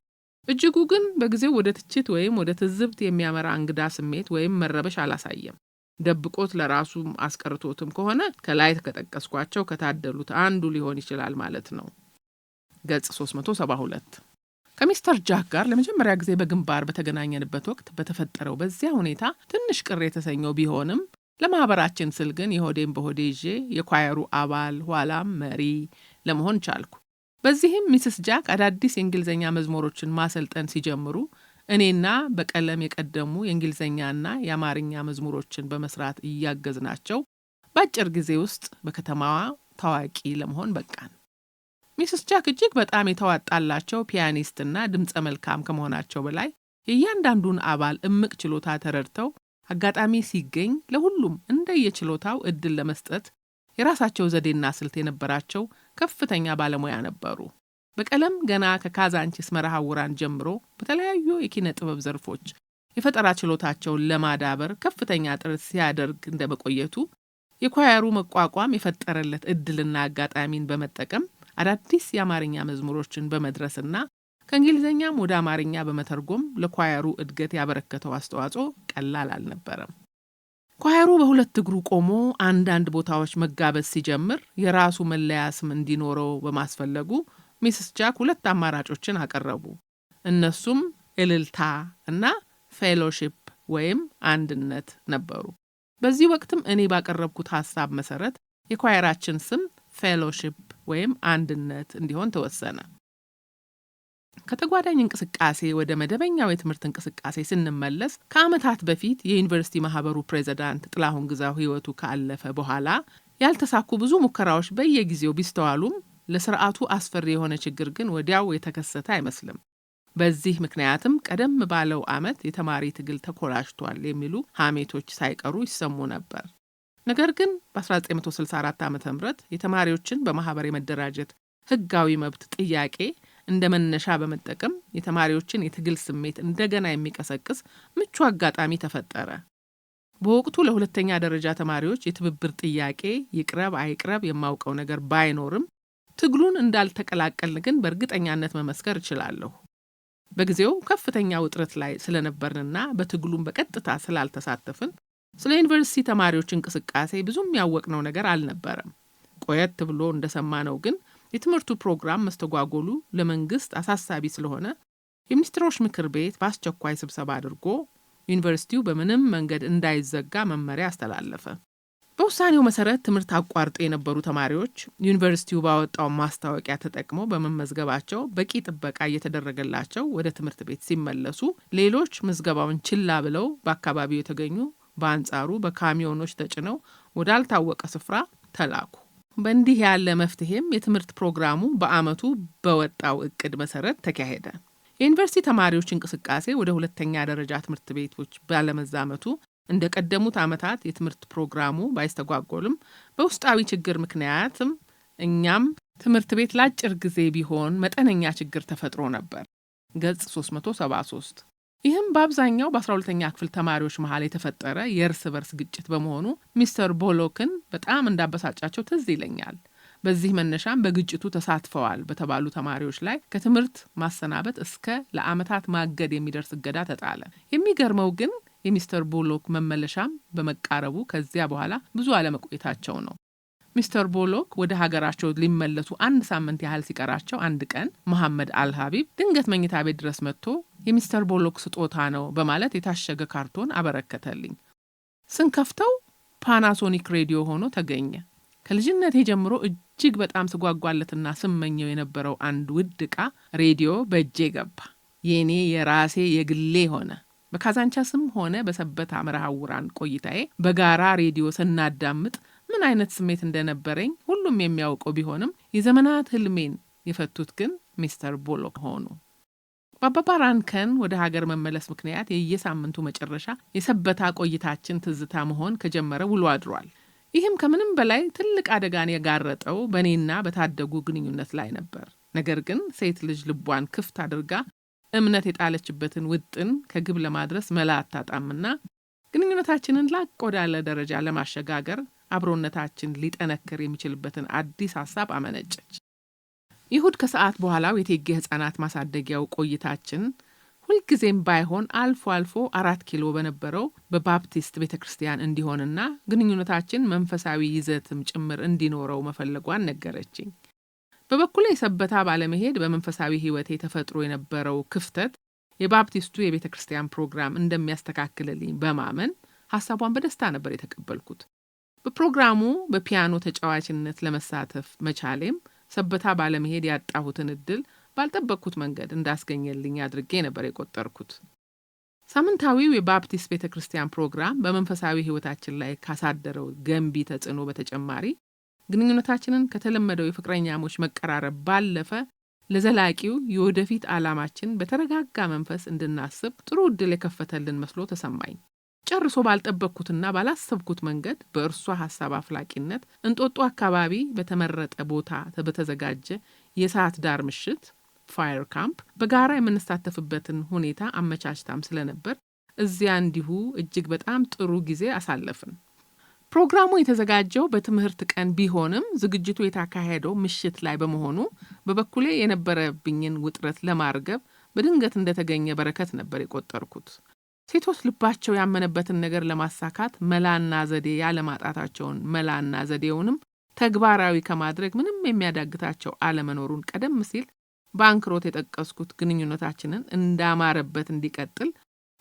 እጅጉ ግን በጊዜው ወደ ትችት ወይም ወደ ትዝብት የሚያመራ እንግዳ ስሜት ወይም መረበሽ አላሳየም። ደብቆት ለራሱም አስቀርቶትም ከሆነ ከላይ ከጠቀስኳቸው ከታደሉት አንዱ ሊሆን ይችላል ማለት ነው። ገጽ 372 ከሚስተር ጃክ ጋር ለመጀመሪያ ጊዜ በግንባር በተገናኘንበት ወቅት በተፈጠረው በዚያ ሁኔታ ትንሽ ቅር የተሰኘው ቢሆንም ለማህበራችን ስል ግን የሆዴን በሆዴ ይዤ የኳየሩ አባል ኋላም መሪ ለመሆን ቻልኩ። በዚህም ሚስስ ጃክ አዳዲስ የእንግሊዝኛ መዝሙሮችን ማሰልጠን ሲጀምሩ እኔና በቀለም የቀደሙ የእንግሊዝኛና የአማርኛ መዝሙሮችን በመስራት እያገዝናቸው በአጭር ጊዜ ውስጥ በከተማዋ ታዋቂ ለመሆን በቃን። ሚስስ ጃክ እጅግ በጣም የተዋጣላቸው ፒያኒስትና ድምጸ መልካም ከመሆናቸው በላይ የእያንዳንዱን አባል እምቅ ችሎታ ተረድተው አጋጣሚ ሲገኝ ለሁሉም እንደየችሎታው እድል ለመስጠት የራሳቸው ዘዴና ስልት የነበራቸው ከፍተኛ ባለሙያ ነበሩ። በቀለም ገና ከካዛንቺስ መርሃውራን ጀምሮ በተለያዩ የኪነ ጥበብ ዘርፎች የፈጠራ ችሎታቸውን ለማዳበር ከፍተኛ ጥረት ሲያደርግ እንደመቆየቱ የኳየሩ መቋቋም የፈጠረለት እድልና አጋጣሚን በመጠቀም አዳዲስ የአማርኛ መዝሙሮችን በመድረስና ከእንግሊዝኛም ወደ አማርኛ በመተርጎም ለኳየሩ እድገት ያበረከተው አስተዋጽኦ ቀላል አልነበረም። ኳየሩ በሁለት እግሩ ቆሞ አንዳንድ ቦታዎች መጋበዝ ሲጀምር የራሱ መለያ ስም እንዲኖረው በማስፈለጉ ሚስስ ጃክ ሁለት አማራጮችን አቀረቡ። እነሱም እልልታ እና ፌሎሺፕ ወይም አንድነት ነበሩ። በዚህ ወቅትም እኔ ባቀረብኩት ሐሳብ መሰረት የኳየራችን ስም ፌሎሺፕ ወይም አንድነት እንዲሆን ተወሰነ። ከተጓዳኝ እንቅስቃሴ ወደ መደበኛው የትምህርት እንቅስቃሴ ስንመለስ ከዓመታት በፊት የዩኒቨርሲቲ ማህበሩ ፕሬዝዳንት ጥላሁን ግዛው ህይወቱ ካለፈ በኋላ ያልተሳኩ ብዙ ሙከራዎች በየጊዜው ቢስተዋሉም ለስርዓቱ አስፈሪ የሆነ ችግር ግን ወዲያው የተከሰተ አይመስልም። በዚህ ምክንያትም ቀደም ባለው ዓመት የተማሪ ትግል ተኮላሽቷል የሚሉ ሐሜቶች ሳይቀሩ ይሰሙ ነበር። ነገር ግን በ1964 ዓ.ም የተማሪዎችን በማህበር የመደራጀት ህጋዊ መብት ጥያቄ እንደ መነሻ በመጠቀም የተማሪዎችን የትግል ስሜት እንደገና የሚቀሰቅስ ምቹ አጋጣሚ ተፈጠረ። በወቅቱ ለሁለተኛ ደረጃ ተማሪዎች የትብብር ጥያቄ ይቅረብ አይቅረብ የማውቀው ነገር ባይኖርም ትግሉን እንዳልተቀላቀልን ግን በእርግጠኛነት መመስከር እችላለሁ። በጊዜው ከፍተኛ ውጥረት ላይ ስለነበርንና በትግሉም በቀጥታ ስላልተሳተፍን ስለ ዩኒቨርሲቲ ተማሪዎች እንቅስቃሴ ብዙም ያወቅነው ነገር አልነበረም። ቆየት ብሎ እንደሰማነው ግን የትምህርቱ ፕሮግራም መስተጓጎሉ ለመንግስት አሳሳቢ ስለሆነ የሚኒስትሮች ምክር ቤት በአስቸኳይ ስብሰባ አድርጎ ዩኒቨርሲቲው በምንም መንገድ እንዳይዘጋ መመሪያ አስተላለፈ። በውሳኔው መሰረት ትምህርት አቋርጦ የነበሩ ተማሪዎች ዩኒቨርሲቲው ባወጣው ማስታወቂያ ተጠቅመው በመመዝገባቸው በቂ ጥበቃ እየተደረገላቸው ወደ ትምህርት ቤት ሲመለሱ፣ ሌሎች ምዝገባውን ችላ ብለው በአካባቢው የተገኙ በአንጻሩ በካሚዮኖች ተጭነው ወዳልታወቀ ስፍራ ተላኩ። በእንዲህ ያለ መፍትሄም የትምህርት ፕሮግራሙ በአመቱ በወጣው እቅድ መሰረት ተካሄደ። የዩኒቨርሲቲ ተማሪዎች እንቅስቃሴ ወደ ሁለተኛ ደረጃ ትምህርት ቤቶች ባለመዛመቱ እንደ ቀደሙት ዓመታት የትምህርት ፕሮግራሙ ባይስተጓጎልም በውስጣዊ ችግር ምክንያትም እኛም ትምህርት ቤት ለአጭር ጊዜ ቢሆን መጠነኛ ችግር ተፈጥሮ ነበር። ገጽ 373። ይህም በአብዛኛው በ12ኛ ክፍል ተማሪዎች መሃል የተፈጠረ የእርስ በርስ ግጭት በመሆኑ ሚስተር ቦሎክን በጣም እንዳበሳጫቸው ትዝ ይለኛል። በዚህ መነሻም በግጭቱ ተሳትፈዋል በተባሉ ተማሪዎች ላይ ከትምህርት ማሰናበት እስከ ለዓመታት ማገድ የሚደርስ እገዳ ተጣለ። የሚገርመው ግን የሚስተር ቦሎክ መመለሻም በመቃረቡ ከዚያ በኋላ ብዙ አለመቆየታቸው ነው። ሚስተር ቦሎክ ወደ ሀገራቸው ሊመለሱ አንድ ሳምንት ያህል ሲቀራቸው አንድ ቀን መሐመድ አልሀቢብ ድንገት መኝታ ቤት ድረስ መጥቶ የሚስተር ቦሎክ ስጦታ ነው በማለት የታሸገ ካርቶን አበረከተልኝ። ስንከፍተው ፓናሶኒክ ሬዲዮ ሆኖ ተገኘ። ከልጅነቴ ጀምሮ እጅግ በጣም ስጓጓለትና ስመኘው የነበረው አንድ ውድ ዕቃ ሬዲዮ በእጄ ገባ። የኔ የራሴ የግሌ ሆነ። በካዛንቻስም ሆነ በሰበታ መርሃውራን ቆይታዬ በጋራ ሬዲዮ ስናዳምጥ ምን አይነት ስሜት እንደነበረኝ ሁሉም የሚያውቀው ቢሆንም የዘመናት ህልሜን የፈቱት ግን ሚስተር ቦሎክ ሆኑ። በአባባ ራንከን ወደ ሀገር መመለስ ምክንያት የየሳምንቱ መጨረሻ የሰበታ ቆይታችን ትዝታ መሆን ከጀመረ ውሎ አድሯል። ይህም ከምንም በላይ ትልቅ አደጋን የጋረጠው በእኔና በታደጉ ግንኙነት ላይ ነበር። ነገር ግን ሴት ልጅ ልቧን ክፍት አድርጋ እምነት የጣለችበትን ውጥን ከግብ ለማድረስ መላ አታጣምና ግንኙነታችንን ላቅ ወዳለ ደረጃ ለማሸጋገር አብሮነታችን ሊጠነክር የሚችልበትን አዲስ ሀሳብ አመነጨች። ይሁድ ከሰዓት በኋላው የቴጌ ህፃናት ማሳደጊያው ቆይታችን ሁልጊዜም ባይሆን አልፎ አልፎ 4 ኪሎ በነበረው በባፕቲስት ቤተክርስቲያን እንዲሆንና ግንኙነታችን መንፈሳዊ ይዘትም ጭምር እንዲኖረው መፈለጓን ነገረችኝ። በበኩሌ የሰበታ ባለመሄድ በመንፈሳዊ ህይወቴ ተፈጥሮ የነበረው ክፍተት የባፕቲስቱ የቤተክርስቲያን ፕሮግራም እንደሚያስተካክልልኝ በማመን ሐሳቧን በደስታ ነበር የተቀበልኩት። በፕሮግራሙ በፒያኖ ተጫዋችነት ለመሳተፍ መቻሌም ሰበታ ባለመሄድ ያጣሁትን እድል ባልጠበቅኩት መንገድ እንዳስገኘልኝ አድርጌ ነበር የቆጠርኩት። ሳምንታዊው የባፕቲስት ቤተክርስቲያን ፕሮግራም በመንፈሳዊ ህይወታችን ላይ ካሳደረው ገንቢ ተጽዕኖ በተጨማሪ ግንኙነታችንን ከተለመደው የፍቅረኛሞች መቀራረብ ባለፈ ለዘላቂው የወደፊት ዓላማችን በተረጋጋ መንፈስ እንድናስብ ጥሩ እድል የከፈተልን መስሎ ተሰማኝ። ጨርሶ ባልጠበቅኩትና ባላሰብኩት መንገድ በእርሷ ሐሳብ አፍላቂነት እንጦጦ አካባቢ በተመረጠ ቦታ በተዘጋጀ የሰዓት ዳር ምሽት ፋየር ካምፕ በጋራ የምንሳተፍበትን ሁኔታ አመቻችታም ስለነበር እዚያ እንዲሁ እጅግ በጣም ጥሩ ጊዜ አሳለፍን። ፕሮግራሙ የተዘጋጀው በትምህርት ቀን ቢሆንም ዝግጅቱ የተካሄደው ምሽት ላይ በመሆኑ በበኩሌ የነበረብኝን ውጥረት ለማርገብ በድንገት እንደተገኘ በረከት ነበር የቆጠርኩት። ሴቶች ልባቸው ያመነበትን ነገር ለማሳካት መላና ዘዴ ያለማጣታቸውን መላና ዘዴውንም ተግባራዊ ከማድረግ ምንም የሚያዳግታቸው አለመኖሩን ቀደም ሲል በአንክሮት የጠቀስኩት ግንኙነታችንን እንዳማረበት እንዲቀጥል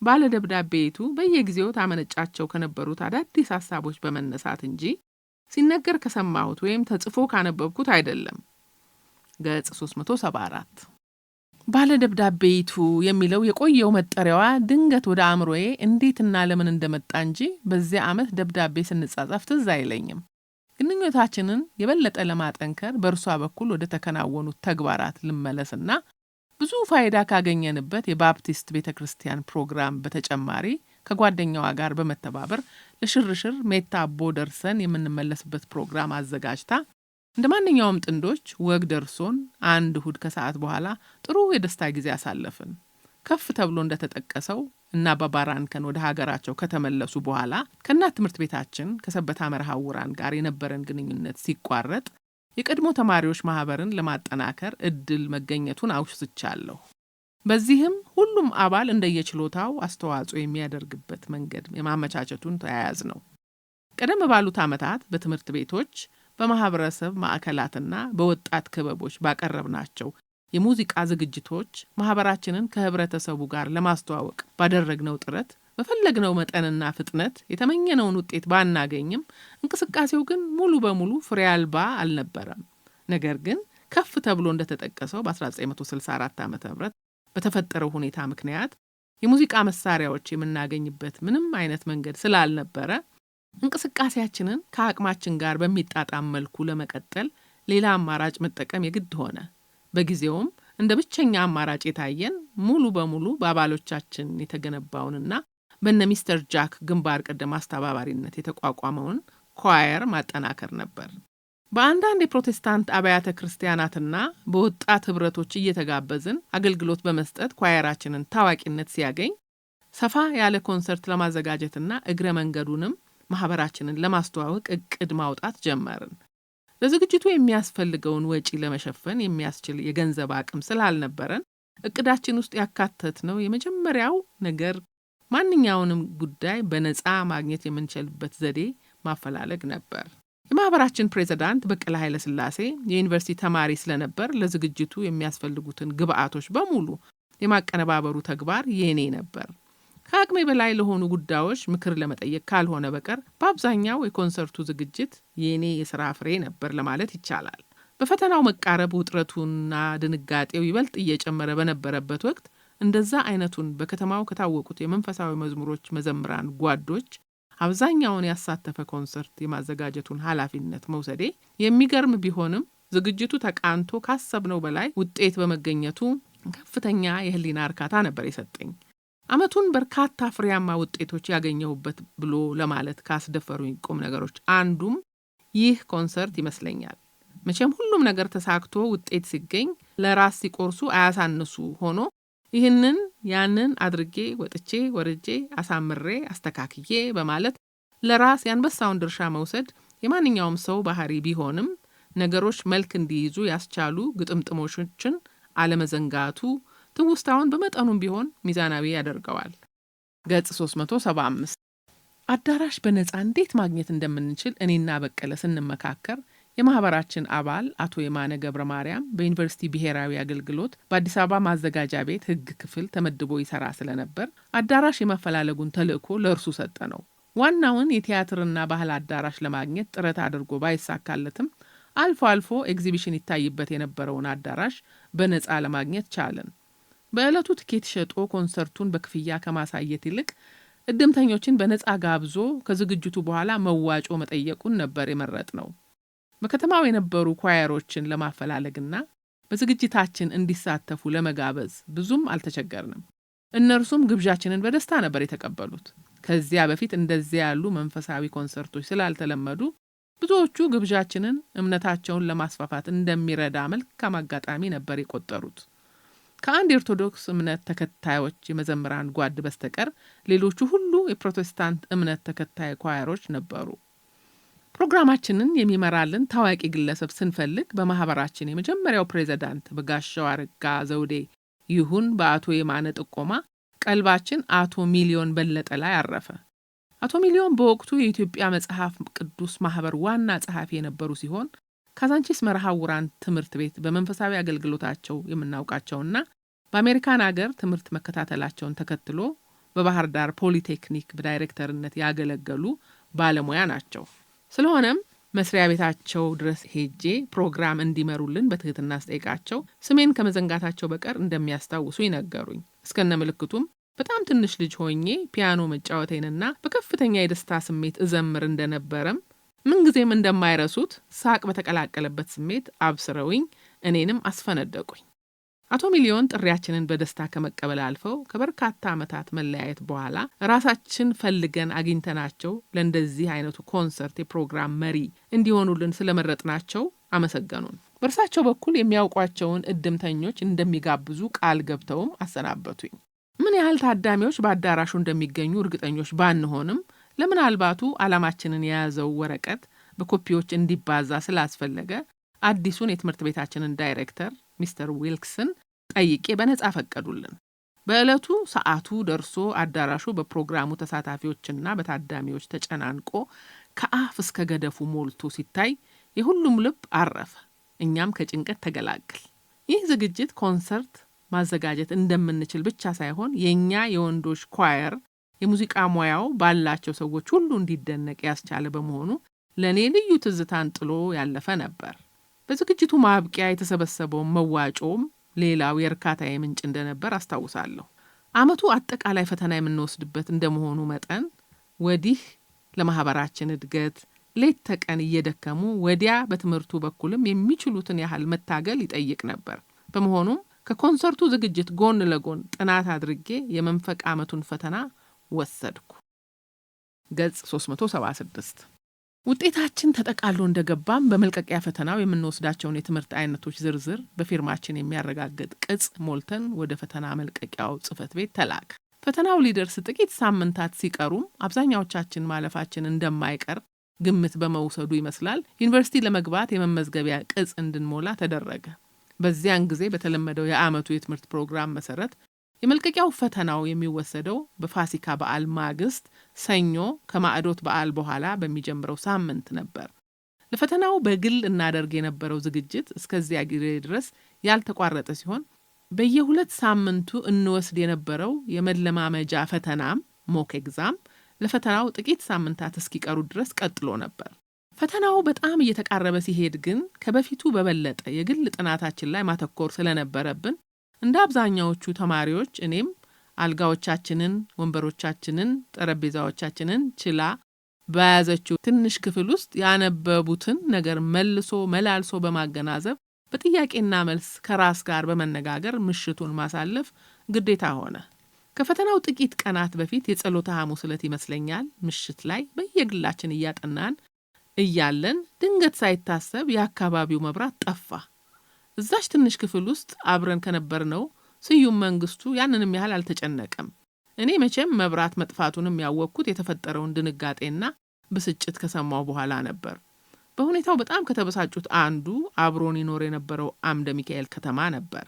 ባለ ደብዳቤቱ በየጊዜው ታመነጫቸው ከነበሩት አዳዲስ ሐሳቦች በመነሳት እንጂ ሲነገር ከሰማሁት ወይም ተጽፎ ካነበብኩት አይደለም። ገጽ 374። ባለ ደብዳቤቱ የሚለው የቆየው መጠሪያዋ ድንገት ወደ አእምሮዬ እንዴትና ለምን እንደመጣ እንጂ በዚያ ዓመት ደብዳቤ ስንጻጻፍ ትዝ አይለኝም። ግንኙነታችንን የበለጠ ለማጠንከር በእርሷ በኩል ወደ ተከናወኑት ተግባራት ልመለስና ብዙ ፋይዳ ካገኘንበት የባፕቲስት ቤተክርስቲያን ፕሮግራም በተጨማሪ ከጓደኛዋ ጋር በመተባበር ለሽርሽር ሜታ አቦ ደርሰን የምንመለስበት ፕሮግራም አዘጋጅታ እንደ ማንኛውም ጥንዶች ወግ ደርሶን አንድ እሁድ ከሰዓት በኋላ ጥሩ የደስታ ጊዜ አሳለፍን። ከፍ ተብሎ እንደተጠቀሰው እና አባባ ራንከን ወደ ሀገራቸው ከተመለሱ በኋላ ከእናት ትምህርት ቤታችን ከሰበታ መርሃውራን ጋር የነበረን ግንኙነት ሲቋረጥ የቀድሞ ተማሪዎች ማህበርን ለማጠናከር እድል መገኘቱን አውስቻለሁ። በዚህም ሁሉም አባል እንደየችሎታው አስተዋጽኦ የሚያደርግበት መንገድ የማመቻቸቱን ተያያዝ ነው። ቀደም ባሉት ዓመታት በትምህርት ቤቶች፣ በማህበረሰብ ማዕከላትና በወጣት ክበቦች ባቀረብናቸው የሙዚቃ ዝግጅቶች ማህበራችንን ከህብረተሰቡ ጋር ለማስተዋወቅ ባደረግነው ጥረት በፈለግነው መጠንና ፍጥነት የተመኘነውን ውጤት ባናገኝም እንቅስቃሴው ግን ሙሉ በሙሉ ፍሬ አልባ አልነበረም። ነገር ግን ከፍ ተብሎ እንደተጠቀሰው በ1964 ዓ.ም በተፈጠረው ሁኔታ ምክንያት የሙዚቃ መሳሪያዎች የምናገኝበት ምንም አይነት መንገድ ስላልነበረ እንቅስቃሴያችንን ከአቅማችን ጋር በሚጣጣም መልኩ ለመቀጠል ሌላ አማራጭ መጠቀም የግድ ሆነ። በጊዜውም እንደ ብቸኛ አማራጭ የታየን ሙሉ በሙሉ በአባሎቻችን የተገነባውንና በነ ሚስተር ጃክ ግንባር ቀደም አስተባባሪነት የተቋቋመውን ኳየር ማጠናከር ነበር። በአንዳንድ የፕሮቴስታንት አብያተ ክርስቲያናትና በወጣት ህብረቶች እየተጋበዝን አገልግሎት በመስጠት ኳየራችንን ታዋቂነት ሲያገኝ ሰፋ ያለ ኮንሰርት ለማዘጋጀትና እግረ መንገዱንም ማህበራችንን ለማስተዋወቅ እቅድ ማውጣት ጀመርን። ለዝግጅቱ የሚያስፈልገውን ወጪ ለመሸፈን የሚያስችል የገንዘብ አቅም ስላልነበረን እቅዳችን ውስጥ ያካተትነው የመጀመሪያው ነገር ማንኛውንም ጉዳይ በነፃ ማግኘት የምንችልበት ዘዴ ማፈላለግ ነበር። የማህበራችን ፕሬዝዳንት በቀለ ኃይለ ሥላሴ የዩኒቨርሲቲ ተማሪ ስለነበር ለዝግጅቱ የሚያስፈልጉትን ግብአቶች በሙሉ የማቀነባበሩ ተግባር የኔ ነበር። ከአቅሜ በላይ ለሆኑ ጉዳዮች ምክር ለመጠየቅ ካልሆነ በቀር በአብዛኛው የኮንሰርቱ ዝግጅት የኔ የሥራ ፍሬ ነበር ለማለት ይቻላል። በፈተናው መቃረብ ውጥረቱና ድንጋጤው ይበልጥ እየጨመረ በነበረበት ወቅት እንደዛ አይነቱን በከተማው ከታወቁት የመንፈሳዊ መዝሙሮች መዘምራን ጓዶች አብዛኛውን ያሳተፈ ኮንሰርት የማዘጋጀቱን ኃላፊነት መውሰዴ የሚገርም ቢሆንም ዝግጅቱ ተቃንቶ ካሰብነው በላይ ውጤት በመገኘቱ ከፍተኛ የህሊና እርካታ ነበር የሰጠኝ። አመቱን በርካታ ፍሬያማ ውጤቶች ያገኘሁበት ብሎ ለማለት ካስደፈሩኝ ቁም ነገሮች አንዱም ይህ ኮንሰርት ይመስለኛል። መቼም ሁሉም ነገር ተሳክቶ ውጤት ሲገኝ ለራስ ሲቆርሱ አያሳንሱ ሆኖ ይህንን ያንን አድርጌ ወጥቼ ወርጄ አሳምሬ አስተካክዬ በማለት ለራስ ያንበሳውን ድርሻ መውሰድ የማንኛውም ሰው ባህሪ ቢሆንም ነገሮች መልክ እንዲይዙ ያስቻሉ ግጥምጥሞችን አለመዘንጋቱ ትውስታውን በመጠኑም ቢሆን ሚዛናዊ ያደርገዋል። ገጽ 375 አዳራሽ በነፃ እንዴት ማግኘት እንደምንችል እኔና በቀለ ስንመካከር የማህበራችን አባል አቶ የማነ ገብረ ማርያም በዩኒቨርሲቲ ብሔራዊ አገልግሎት በአዲስ አበባ ማዘጋጃ ቤት ህግ ክፍል ተመድቦ ይሰራ ስለነበር አዳራሽ የመፈላለጉን ተልእኮ ለእርሱ ሰጠ ነው። ዋናውን የቲያትርና ባህል አዳራሽ ለማግኘት ጥረት አድርጎ ባይሳካለትም አልፎ አልፎ ኤግዚቢሽን ይታይበት የነበረውን አዳራሽ በነፃ ለማግኘት ቻለን። በዕለቱ ትኬት ሸጦ ኮንሰርቱን በክፍያ ከማሳየት ይልቅ እድምተኞችን በነፃ ጋብዞ ከዝግጅቱ በኋላ መዋጮ መጠየቁን ነበር የመረጥ ነው። በከተማው የነበሩ ኳየሮችን ለማፈላለግና በዝግጅታችን እንዲሳተፉ ለመጋበዝ ብዙም አልተቸገርንም። እነርሱም ግብዣችንን በደስታ ነበር የተቀበሉት። ከዚያ በፊት እንደዚያ ያሉ መንፈሳዊ ኮንሰርቶች ስላልተለመዱ ብዙዎቹ ግብዣችንን እምነታቸውን ለማስፋፋት እንደሚረዳ መልካም አጋጣሚ ነበር የቆጠሩት። ከአንድ የኦርቶዶክስ እምነት ተከታዮች የመዘምራን ጓድ በስተቀር ሌሎቹ ሁሉ የፕሮቴስታንት እምነት ተከታይ ኳየሮች ነበሩ። ፕሮግራማችንን የሚመራልን ታዋቂ ግለሰብ ስንፈልግ በማህበራችን የመጀመሪያው ፕሬዝዳንት በጋሻው አረጋ ዘውዴ ይሁን በአቶ የማነ ጥቆማ ቀልባችን አቶ ሚሊዮን በለጠ ላይ አረፈ። አቶ ሚሊዮን በወቅቱ የኢትዮጵያ መጽሐፍ ቅዱስ ማህበር ዋና ጸሐፊ የነበሩ ሲሆን ካዛንቺስ መርሃውራን ትምህርት ቤት በመንፈሳዊ አገልግሎታቸው የምናውቃቸውና በአሜሪካን አገር ትምህርት መከታተላቸውን ተከትሎ በባህር ዳር ፖሊቴክኒክ በዳይሬክተርነት ያገለገሉ ባለሙያ ናቸው። ስለሆነም መስሪያ ቤታቸው ድረስ ሄጄ ፕሮግራም እንዲመሩልን በትህትና አስጠይቃቸው ስሜን ከመዘንጋታቸው በቀር እንደሚያስታውሱ ይነገሩኝ። እስከነ ምልክቱም በጣም ትንሽ ልጅ ሆኜ ፒያኖ መጫወቴንና በከፍተኛ የደስታ ስሜት እዘምር እንደነበረም ምንጊዜም እንደማይረሱት ሳቅ በተቀላቀለበት ስሜት አብስረውኝ እኔንም አስፈነደቁኝ። አቶ ሚሊዮን ጥሪያችንን በደስታ ከመቀበል አልፈው ከበርካታ ዓመታት መለያየት በኋላ ራሳችን ፈልገን አግኝተናቸው ለእንደዚህ አይነቱ ኮንሰርት የፕሮግራም መሪ እንዲሆኑልን ስለመረጥናቸው አመሰገኑን። በእርሳቸው በኩል የሚያውቋቸውን እድምተኞች እንደሚጋብዙ ቃል ገብተውም አሰናበቱኝ። ምን ያህል ታዳሚዎች በአዳራሹ እንደሚገኙ እርግጠኞች ባንሆንም ለምናልባቱ ዓላማችንን የያዘው ወረቀት በኮፒዎች እንዲባዛ ስላስፈለገ አዲሱን የትምህርት ቤታችንን ዳይሬክተር ሚስተር ዊልክስን ጠይቄ በነጻ ፈቀዱልን። በዕለቱ ሰዓቱ ደርሶ አዳራሹ በፕሮግራሙ ተሳታፊዎችና በታዳሚዎች ተጨናንቆ ከአፍ እስከ ገደፉ ሞልቶ ሲታይ የሁሉም ልብ አረፈ። እኛም ከጭንቀት ተገላግል። ይህ ዝግጅት ኮንሰርት ማዘጋጀት እንደምንችል ብቻ ሳይሆን የኛ የወንዶች ኳየር የሙዚቃ ሙያው ባላቸው ሰዎች ሁሉ እንዲደነቅ ያስቻለ በመሆኑ ለኔ ልዩ ትዝታን ጥሎ ያለፈ ነበር። በዝግጅቱ ማብቂያ የተሰበሰበው መዋጮም ሌላው የእርካታዬ ምንጭ እንደነበር አስታውሳለሁ። ዓመቱ አጠቃላይ ፈተና የምንወስድበት እንደመሆኑ መጠን ወዲህ ለማህበራችን እድገት ሌት ተቀን እየደከሙ ወዲያ በትምህርቱ በኩልም የሚችሉትን ያህል መታገል ይጠይቅ ነበር። በመሆኑም ከኮንሰርቱ ዝግጅት ጎን ለጎን ጥናት አድርጌ የመንፈቅ ዓመቱን ፈተና ወሰድኩ። ገጽ 376 ውጤታችን ተጠቃሎ እንደገባም በመልቀቂያ ፈተናው የምንወስዳቸውን የትምህርት አይነቶች ዝርዝር በፊርማችን የሚያረጋግጥ ቅጽ ሞልተን ወደ ፈተና መልቀቂያው ጽሕፈት ቤት ተላከ። ፈተናው ሊደርስ ጥቂት ሳምንታት ሲቀሩም አብዛኛዎቻችን ማለፋችን እንደማይቀር ግምት በመውሰዱ ይመስላል ዩኒቨርሲቲ ለመግባት የመመዝገቢያ ቅጽ እንድንሞላ ተደረገ። በዚያን ጊዜ በተለመደው የዓመቱ የትምህርት ፕሮግራም መሰረት የመልቀቂያው ፈተናው የሚወሰደው በፋሲካ በዓል ማግስት ሰኞ ከማዕዶት በዓል በኋላ በሚጀምረው ሳምንት ነበር። ለፈተናው በግል እናደርግ የነበረው ዝግጅት እስከዚያ ጊዜ ድረስ ያልተቋረጠ ሲሆን በየ2 ሳምንቱ እንወስድ የነበረው የመለማመጃ ፈተናም ሞክ ኤግዛም ለፈተናው ጥቂት ሳምንታት እስኪቀሩ ድረስ ቀጥሎ ነበር። ፈተናው በጣም እየተቃረበ ሲሄድ ግን ከበፊቱ በበለጠ የግል ጥናታችን ላይ ማተኮር ስለነበረብን እንደ አብዛኛዎቹ ተማሪዎች እኔም አልጋዎቻችንን፣ ወንበሮቻችንን፣ ጠረጴዛዎቻችንን ችላ በያዘችው ትንሽ ክፍል ውስጥ ያነበቡትን ነገር መልሶ መላልሶ በማገናዘብ በጥያቄና መልስ ከራስ ጋር በመነጋገር ምሽቱን ማሳለፍ ግዴታ ሆነ። ከፈተናው ጥቂት ቀናት በፊት የጸሎተ ሐሙስ ዕለት ይመስለኛል ምሽት ላይ በየግላችን እያጠናን እያለን ድንገት ሳይታሰብ የአካባቢው መብራት ጠፋ። እዛች ትንሽ ክፍል ውስጥ አብረን ከነበርነው ስዩም መንግስቱ ያንንም ያህል አልተጨነቀም። እኔ መቼም መብራት መጥፋቱንም ያወቅኩት የተፈጠረውን ድንጋጤና ብስጭት ከሰማው በኋላ ነበር። በሁኔታው በጣም ከተበሳጩት አንዱ አብሮን ይኖር የነበረው አምደ ሚካኤል ከተማ ነበር።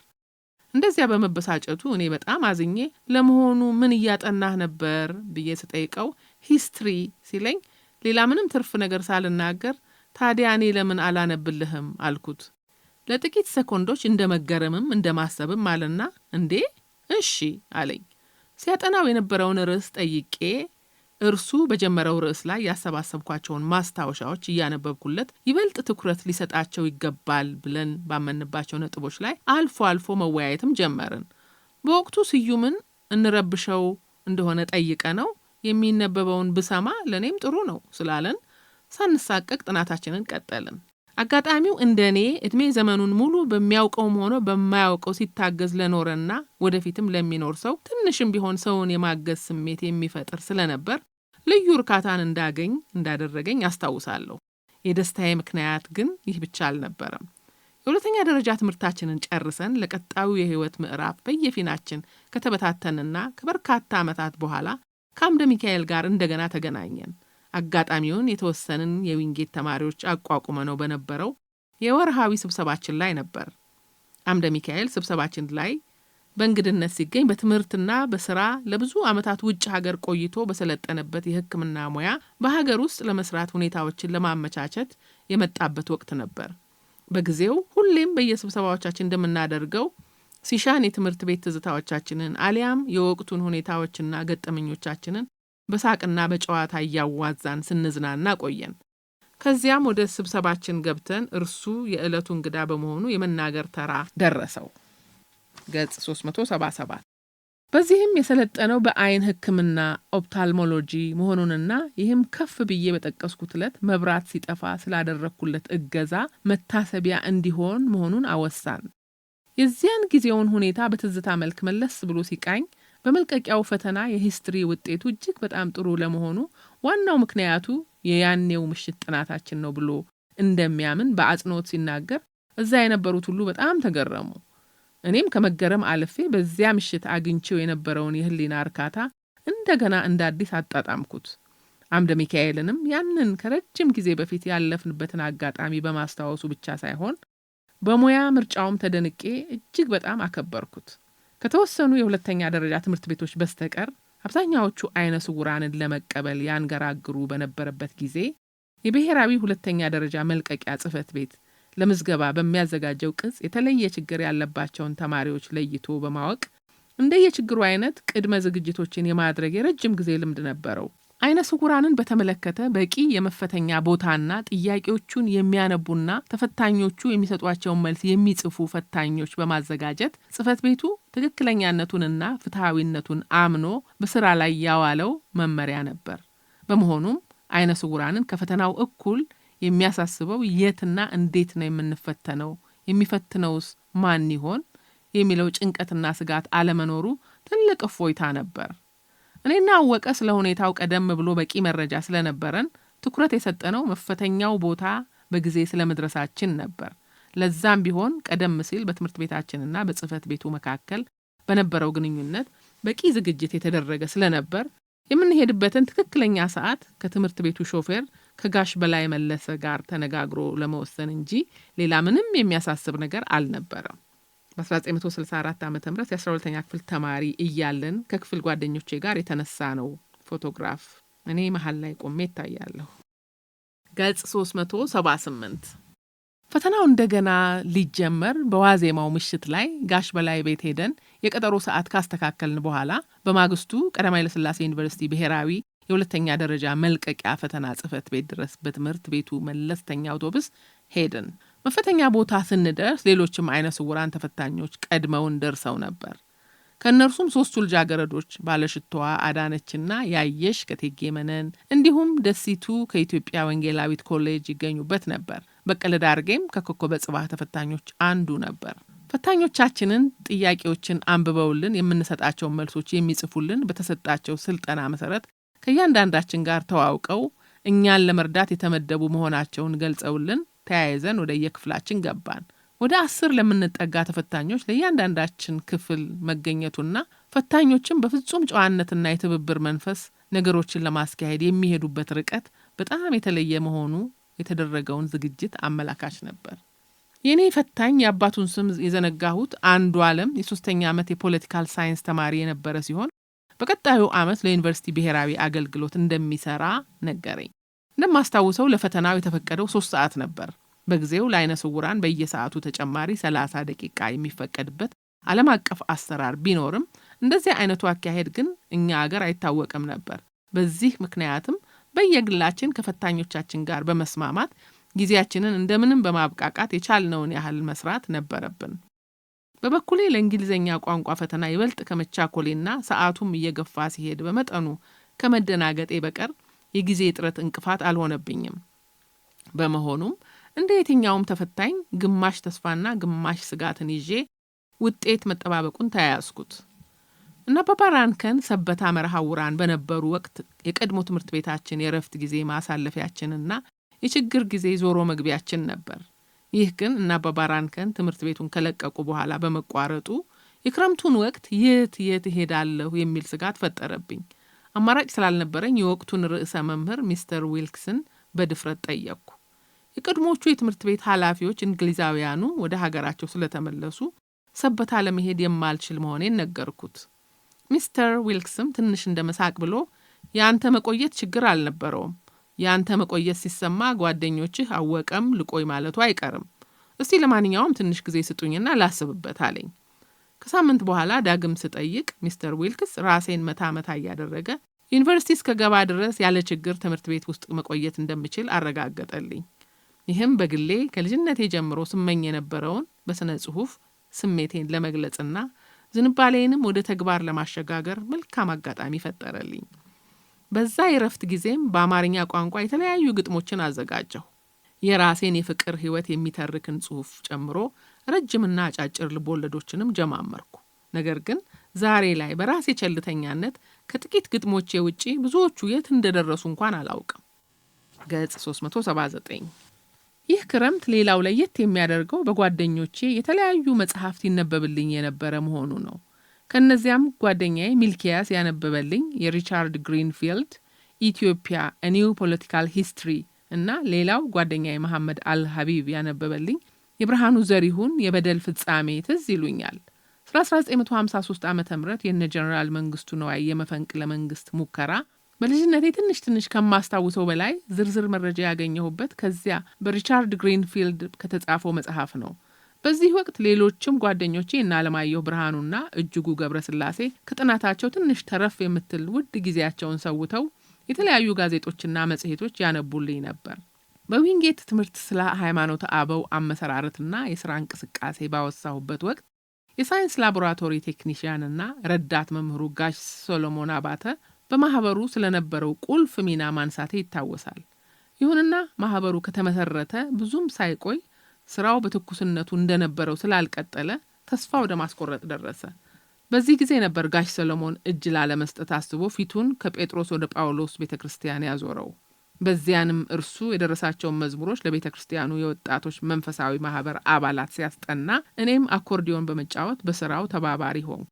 እንደዚያ በመበሳጨቱ እኔ በጣም አዝኜ ለመሆኑ ምን እያጠናህ ነበር ብዬ ስጠይቀው ሂስትሪ ሲለኝ ሌላ ምንም ትርፍ ነገር ሳልናገር ታዲያ እኔ ለምን አላነብልህም አልኩት። ለጥቂት ሰኮንዶች እንደ መገረምም እንደ ማሰብም አለና እንዴ እሺ አለኝ። ሲያጠናው የነበረውን ርዕስ ጠይቄ እርሱ በጀመረው ርዕስ ላይ ያሰባሰብኳቸውን ማስታወሻዎች እያነበብኩለት ይበልጥ ትኩረት ሊሰጣቸው ይገባል ብለን ባመንባቸው ነጥቦች ላይ አልፎ አልፎ መወያየትም ጀመርን። በወቅቱ ስዩምን እንረብሸው እንደሆነ ጠይቀ ነው የሚነበበውን ብሰማ ለኔም ጥሩ ነው ስላለን ሳንሳቀቅ ጥናታችንን ቀጠልን። አጋጣሚው እንደኔ እድሜ ዘመኑን ሙሉ በሚያውቀውም ሆነ በማያውቀው ሲታገዝ ለኖረና ወደፊትም ለሚኖር ሰው ትንሽም ቢሆን ሰውን የማገዝ ስሜት የሚፈጥር ስለነበር ልዩ እርካታን እንዳደረገኝ አስታውሳለሁ። የደስታዬ ምክንያት ግን ይህ ብቻ አልነበረም። የሁለተኛ ደረጃ ትምህርታችንን ጨርሰን ለቀጣዩ የህይወት ምዕራፍ በየፊናችን ከተበታተንና ከበርካታ ዓመታት በኋላ ከአምደ ሚካኤል ጋር እንደገና ተገናኘን። አጋጣሚውን የተወሰንን የዊንጌት ተማሪዎች አቋቁመ ነው በነበረው የወርሃዊ ስብሰባችን ላይ ነበር። አምደ ሚካኤል ስብሰባችን ላይ በእንግድነት ሲገኝ በትምህርትና በስራ ለብዙ ዓመታት ውጭ ሀገር ቆይቶ በሰለጠነበት የሕክምና ሙያ በሀገር ውስጥ ለመስራት ሁኔታዎችን ለማመቻቸት የመጣበት ወቅት ነበር። በጊዜው ሁሌም በየስብሰባዎቻችን እንደምናደርገው ሲሻን የትምህርት ቤት ትዝታዎቻችንን አሊያም የወቅቱን ሁኔታዎችና ገጠመኞቻችንን በሳቅና በጨዋታ እያዋዛን ስንዝናና ቆየን። ከዚያም ወደ ስብሰባችን ገብተን እርሱ የዕለቱ እንግዳ በመሆኑ የመናገር ተራ ደረሰው። ገጽ 377 በዚህም የሰለጠነው በአይን ሕክምና ኦፕታልሞሎጂ መሆኑንና ይህም ከፍ ብዬ በጠቀስኩት ዕለት መብራት ሲጠፋ ስላደረግኩለት እገዛ መታሰቢያ እንዲሆን መሆኑን አወሳን። የዚያን ጊዜውን ሁኔታ በትዝታ መልክ መለስ ብሎ ሲቃኝ በመልቀቂያው ፈተና የሂስትሪ ውጤቱ እጅግ በጣም ጥሩ ለመሆኑ ዋናው ምክንያቱ የያኔው ምሽት ጥናታችን ነው ብሎ እንደሚያምን በአጽንኦት ሲናገር እዛ የነበሩት ሁሉ በጣም ተገረሙ። እኔም ከመገረም አልፌ በዚያ ምሽት አግኝቼው የነበረውን የህሊና እርካታ እንደገና እንደ አዲስ አጣጣምኩት። አምደ ሚካኤልንም ያንን ከረጅም ጊዜ በፊት ያለፍንበትን አጋጣሚ በማስታወሱ ብቻ ሳይሆን በሙያ ምርጫውም ተደንቄ እጅግ በጣም አከበርኩት። ከተወሰኑ የሁለተኛ ደረጃ ትምህርት ቤቶች በስተቀር አብዛኛዎቹ አይነ ስውራንን ለመቀበል ያንገራግሩ በነበረበት ጊዜ የብሔራዊ ሁለተኛ ደረጃ መልቀቂያ ጽሕፈት ቤት ለምዝገባ በሚያዘጋጀው ቅጽ የተለየ ችግር ያለባቸውን ተማሪዎች ለይቶ በማወቅ እንደየችግሩ አይነት ቅድመ ዝግጅቶችን የማድረግ የረጅም ጊዜ ልምድ ነበረው። አይነ ስውራንን በተመለከተ በቂ የመፈተኛ ቦታና ጥያቄዎቹን የሚያነቡና ተፈታኞቹ የሚሰጧቸውን መልስ የሚጽፉ ፈታኞች በማዘጋጀት ጽሕፈት ቤቱ ትክክለኛነቱንና ፍትሐዊነቱን አምኖ በስራ ላይ ያዋለው መመሪያ ነበር። በመሆኑም አይነ ስውራንን ከፈተናው እኩል የሚያሳስበው የትና እንዴት ነው የምንፈተነው፣ የሚፈትነውስ ማን ይሆን የሚለው ጭንቀትና ስጋት አለመኖሩ ትልቅ እፎይታ ነበር። እኔና አወቀ ስለ ሁኔታው ቀደም ብሎ በቂ መረጃ ስለነበረን ትኩረት የሰጠነው መፈተኛው ቦታ በጊዜ ስለመድረሳችን ነበር። ለዛም ቢሆን ቀደም ሲል በትምህርት ቤታችንና በጽሕፈት ቤቱ መካከል በነበረው ግንኙነት በቂ ዝግጅት የተደረገ ስለነበር የምንሄድበትን ትክክለኛ ሰዓት ከትምህርት ቤቱ ሾፌር ከጋሽ በላይ መለሰ ጋር ተነጋግሮ ለመወሰን እንጂ ሌላ ምንም የሚያሳስብ ነገር አልነበረም። በ1964 ዓ.ም የ12ኛ ክፍል ተማሪ እያለን ከክፍል ጓደኞቼ ጋር የተነሳ ነው ፎቶግራፍ። እኔ መሃል ላይ ቆሜ እታያለሁ። ገጽ 378 ፈተናው እንደገና ሊጀመር በዋዜማው ምሽት ላይ ጋሽ በላይ ቤት ሄደን የቀጠሮ ሰዓት ካስተካከልን በኋላ በማግስቱ ቀዳማዊ ኃይለ ሥላሴ ዩኒቨርሲቲ ብሔራዊ የሁለተኛ ደረጃ መልቀቂያ ፈተና ጽሕፈት ቤት ድረስ በትምህርት ቤቱ መለስተኛ አውቶቡስ ሄድን። መፈተኛ ቦታ ስንደርስ ሌሎችም አይነ ስውራን ተፈታኞች ቀድመውን ደርሰው ነበር። ከእነርሱም 3 ልጃገረዶች ባለሽቶዋ አዳነችና ያየሽ ከቴጌ መነን እንዲሁም ደሲቱ ከኢትዮጵያ ወንጌላዊት ኮሌጅ ይገኙበት ነበር። በቀለ ዳርጌም ከኮከበ ጽባህ ተፈታኞች አንዱ ነበር። ፈታኞቻችንን ጥያቄዎችን አንብበውልን የምንሰጣቸውን መልሶች የሚጽፉልን በተሰጣቸው ስልጠና መሰረት ከእያንዳንዳችን ጋር ተዋውቀው እኛን ለመርዳት የተመደቡ መሆናቸውን ገልጸውልን ተያይዘን ወደ የክፍላችን ገባን። ወደ 10 ለምንጠጋ ተፈታኞች ለእያንዳንዳችን ክፍል መገኘቱና ፈታኞችን በፍጹም ጨዋነትና የትብብር መንፈስ ነገሮችን ለማስካሄድ የሚሄዱበት ርቀት በጣም የተለየ መሆኑ የተደረገውን ዝግጅት አመላካች ነበር። የኔ ፈታኝ የአባቱን ስም የዘነጋሁት አንዱ ዓለም የ3ኛ ዓመት የፖለቲካል ሳይንስ ተማሪ የነበረ ሲሆን በቀጣዩ ዓመት ለዩኒቨርሲቲ ብሔራዊ አገልግሎት እንደሚሰራ ነገረኝ። እንደማስታውሰው ለፈተናው የተፈቀደው 3 ሰዓት ነበር። በጊዜው ለአይነ ስውራን በየሰዓቱ ተጨማሪ 30 ደቂቃ የሚፈቀድበት ዓለም አቀፍ አሰራር ቢኖርም እንደዚህ አይነቱ አካሄድ ግን እኛ አገር አይታወቅም ነበር። በዚህ ምክንያትም በየግላችን ከፈታኞቻችን ጋር በመስማማት ጊዜያችንን እንደምንም በማብቃቃት የቻልነውን ያህል መስራት ነበረብን። በበኩሌ ለእንግሊዘኛ ቋንቋ ፈተና ይበልጥ ከመቻኮሌና ሰዓቱም እየገፋ ሲሄድ በመጠኑ ከመደናገጤ በቀር የጊዜ እጥረት እንቅፋት አልሆነብኝም። በመሆኑም እንደ የትኛውም ተፈታኝ ግማሽ ተስፋና ግማሽ ስጋትን ይዤ ውጤት መጠባበቁን ተያያዝኩት። እና በባራንከን ሰበታ መርሃውራን በነበሩ ወቅት የቀድሞ ትምህርት ቤታችን የረፍት ጊዜ ማሳለፊያችንና የችግር ጊዜ ዞሮ መግቢያችን ነበር። ይህ ግን እና በባራንከን ትምህርት ቤቱን ከለቀቁ በኋላ በመቋረጡ የክረምቱን ወቅት የት እሄዳለሁ የሚል ስጋት ፈጠረብኝ። አማራጭ ስላልነበረኝ የወቅቱን ርዕሰ መምህር ሚስተር ዊልክስን በድፍረት ጠየቅኩ። የቀድሞቹ የትምህርት ቤት ኃላፊዎች እንግሊዛውያኑ ወደ ሀገራቸው ስለተመለሱ ሰበታ ለመሄድ የማልችል መሆኔን ነገርኩት። ሚስተር ዊልክስም ትንሽ እንደመሳቅ ብሎ ያንተ መቆየት ችግር አልነበረውም፣ ያንተ መቆየት ሲሰማ ጓደኞችህ አወቀም ልቆይ ማለቱ አይቀርም፣ እስቲ ለማንኛውም ትንሽ ጊዜ ስጡኝና ላስብበት አለኝ። ከሳምንት በኋላ ዳግም ስጠይቅ ሚስተር ዊልክስ ራሴን መታ እያደረገ ዩኒቨርሲቲ እስከገባ ድረስ ያለ ችግር ትምህርት ቤት ውስጥ መቆየት እንደምችል አረጋገጠልኝ። ይህም በግሌ ከልጅነቴ ጀምሮ ስመኝ የነበረውን በስነ ጽሑፍ ስሜቴን ለመግለጽና ዝንባሌንም ወደ ተግባር ለማሸጋገር መልካም አጋጣሚ ፈጠረልኝ። በዛ የረፍት ጊዜም በአማርኛ ቋንቋ የተለያዩ ግጥሞችን አዘጋጀሁ። የራሴን የፍቅር ሕይወት የሚተርክን ጽሑፍ ጨምሮ ረጅምና አጫጭር ልቦለዶችንም ጀማመርኩ። ነገር ግን ዛሬ ላይ በራሴ ቸልተኛነት ከጥቂት ግጥሞቼ ውጪ ብዙዎቹ የት እንደደረሱ እንኳን አላውቅም። ገጽ 379 ይህ ክረምት ሌላው ለየት የሚያደርገው በጓደኞቼ የተለያዩ መጽሐፍት ይነበብልኝ የነበረ መሆኑ ነው። ከነዚያም ጓደኛዬ ሚልኪያስ ያነበበልኝ የሪቻርድ ግሪንፊልድ ኢትዮጵያ a new political history እና ሌላው ጓደኛዬ መሐመድ አልሐቢብ ያነበበልኝ የብርሃኑ ዘሪሁን የበደል ፍጻሜ ትዝ ይሉኛል። 1953 ዓመተ ምህረት የነ ጀነራል መንግስቱ ነዋይ የመፈንቅለ መንግስት ሙከራ በልጅነቴ ትንሽ ከማስታውሰው በላይ ዝርዝር መረጃ ያገኘሁበት ከዚያ በሪቻርድ ግሪንፊልድ ከተጻፈው መጽሐፍ ነው። በዚህ ወቅት ሌሎችም ጓደኞቼ እና አለማየሁ ብርሃኑና እጅጉ ገብረስላሴ ከጥናታቸው ትንሽ ተረፍ የምትል ውድ ጊዜያቸውን ሰውተው የተለያዩ ጋዜጦችና መጽሔቶች ያነቡልኝ ነበር። በዊንጌት ትምህርት ስለ ሃይማኖተ አበው አመሰራረትና የሥራ እንቅስቃሴ ባወሳሁበት ወቅት የሳይንስ ላቦራቶሪ ቴክኒሽያንና ረዳት መምህሩ ጋሽ ሶሎሞን አባተ በማህበሩ ስለነበረው ቁልፍ ሚና ማንሳቴ ይታወሳል። ይሁንና ማህበሩ ከተመሰረተ ብዙም ሳይቆይ ስራው በትኩስነቱ እንደነበረው ስላልቀጠለ ተስፋ ወደ ማስቆረጥ ደረሰ። በዚህ ጊዜ ነበር ጋሽ ሰሎሞን እጅ ላለመስጠት አስቦ ፊቱን ከጴጥሮስ ወደ ጳውሎስ ቤተክርስቲያን ያዞረው። በዚያንም እርሱ የደረሳቸውን መዝሙሮች ለቤተክርስቲያኑ የወጣቶች መንፈሳዊ ማህበር አባላት ሲያስጠና እኔም አኮርዲዮን በመጫወት በስራው ተባባሪ ሆንኩ።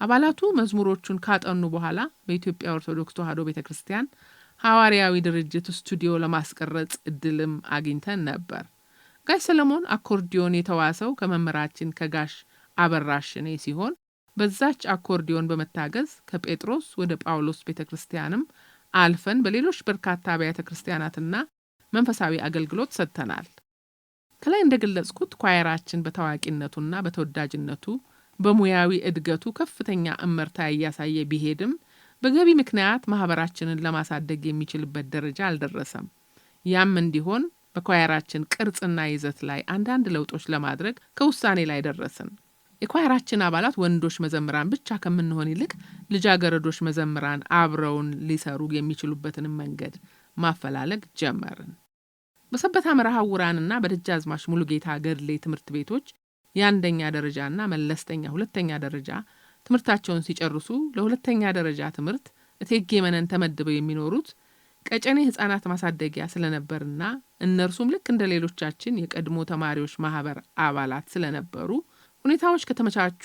አባላቱ መዝሙሮቹን ካጠኑ በኋላ በኢትዮጵያ ኦርቶዶክስ ተዋሕዶ ቤተክርስቲያን ሐዋርያዊ ድርጅት ስቱዲዮ ለማስቀረጽ እድልም አግኝተን ነበር። ጋሽ ሰሎሞን አኮርዲዮን የተዋሰው ከመምህራችን ከጋሽ አበራሽኔ ሲሆን በዛች አኮርዲዮን በመታገዝ ከጴጥሮስ ወደ ጳውሎስ ቤተክርስቲያንም አልፈን በሌሎች በርካታ አብያተ ክርስቲያናትና መንፈሳዊ አገልግሎት ሰጥተናል። ከላይ እንደገለጽኩት ኳየራችን በታዋቂነቱና በተወዳጅነቱ በሙያዊ እድገቱ ከፍተኛ እመርታ እያሳየ ቢሄድም በገቢ ምክንያት ማህበራችንን ለማሳደግ የሚችልበት ደረጃ አልደረሰም። ያም እንዲሆን በኳየራችን ቅርጽና ይዘት ላይ አንዳንድ ለውጦች ለማድረግ ከውሳኔ ላይ ደረስን። የኳየራችን አባላት ወንዶች መዘምራን ብቻ ከምንሆን ይልቅ ልጃገረዶች መዘምራን አብረውን ሊሰሩ የሚችሉበትን መንገድ ማፈላለግ ጀመርን። በሰበታ መርሐውራንና በደጃዝማች ሙሉጌታ ገድሌ ትምህርት ቤቶች የአንደኛ ደረጃና መለስተኛ ሁለተኛ ደረጃ ትምህርታቸውን ሲጨርሱ ለሁለተኛ ደረጃ ትምህርት እቴጌ መነን ተመድበው የሚኖሩት ቀጨኔ ህፃናት ማሳደጊያ ስለነበርና እነርሱም ልክ እንደ ሌሎቻችን የቀድሞ ተማሪዎች ማህበር አባላት ስለነበሩ ሁኔታዎች ከተመቻቹ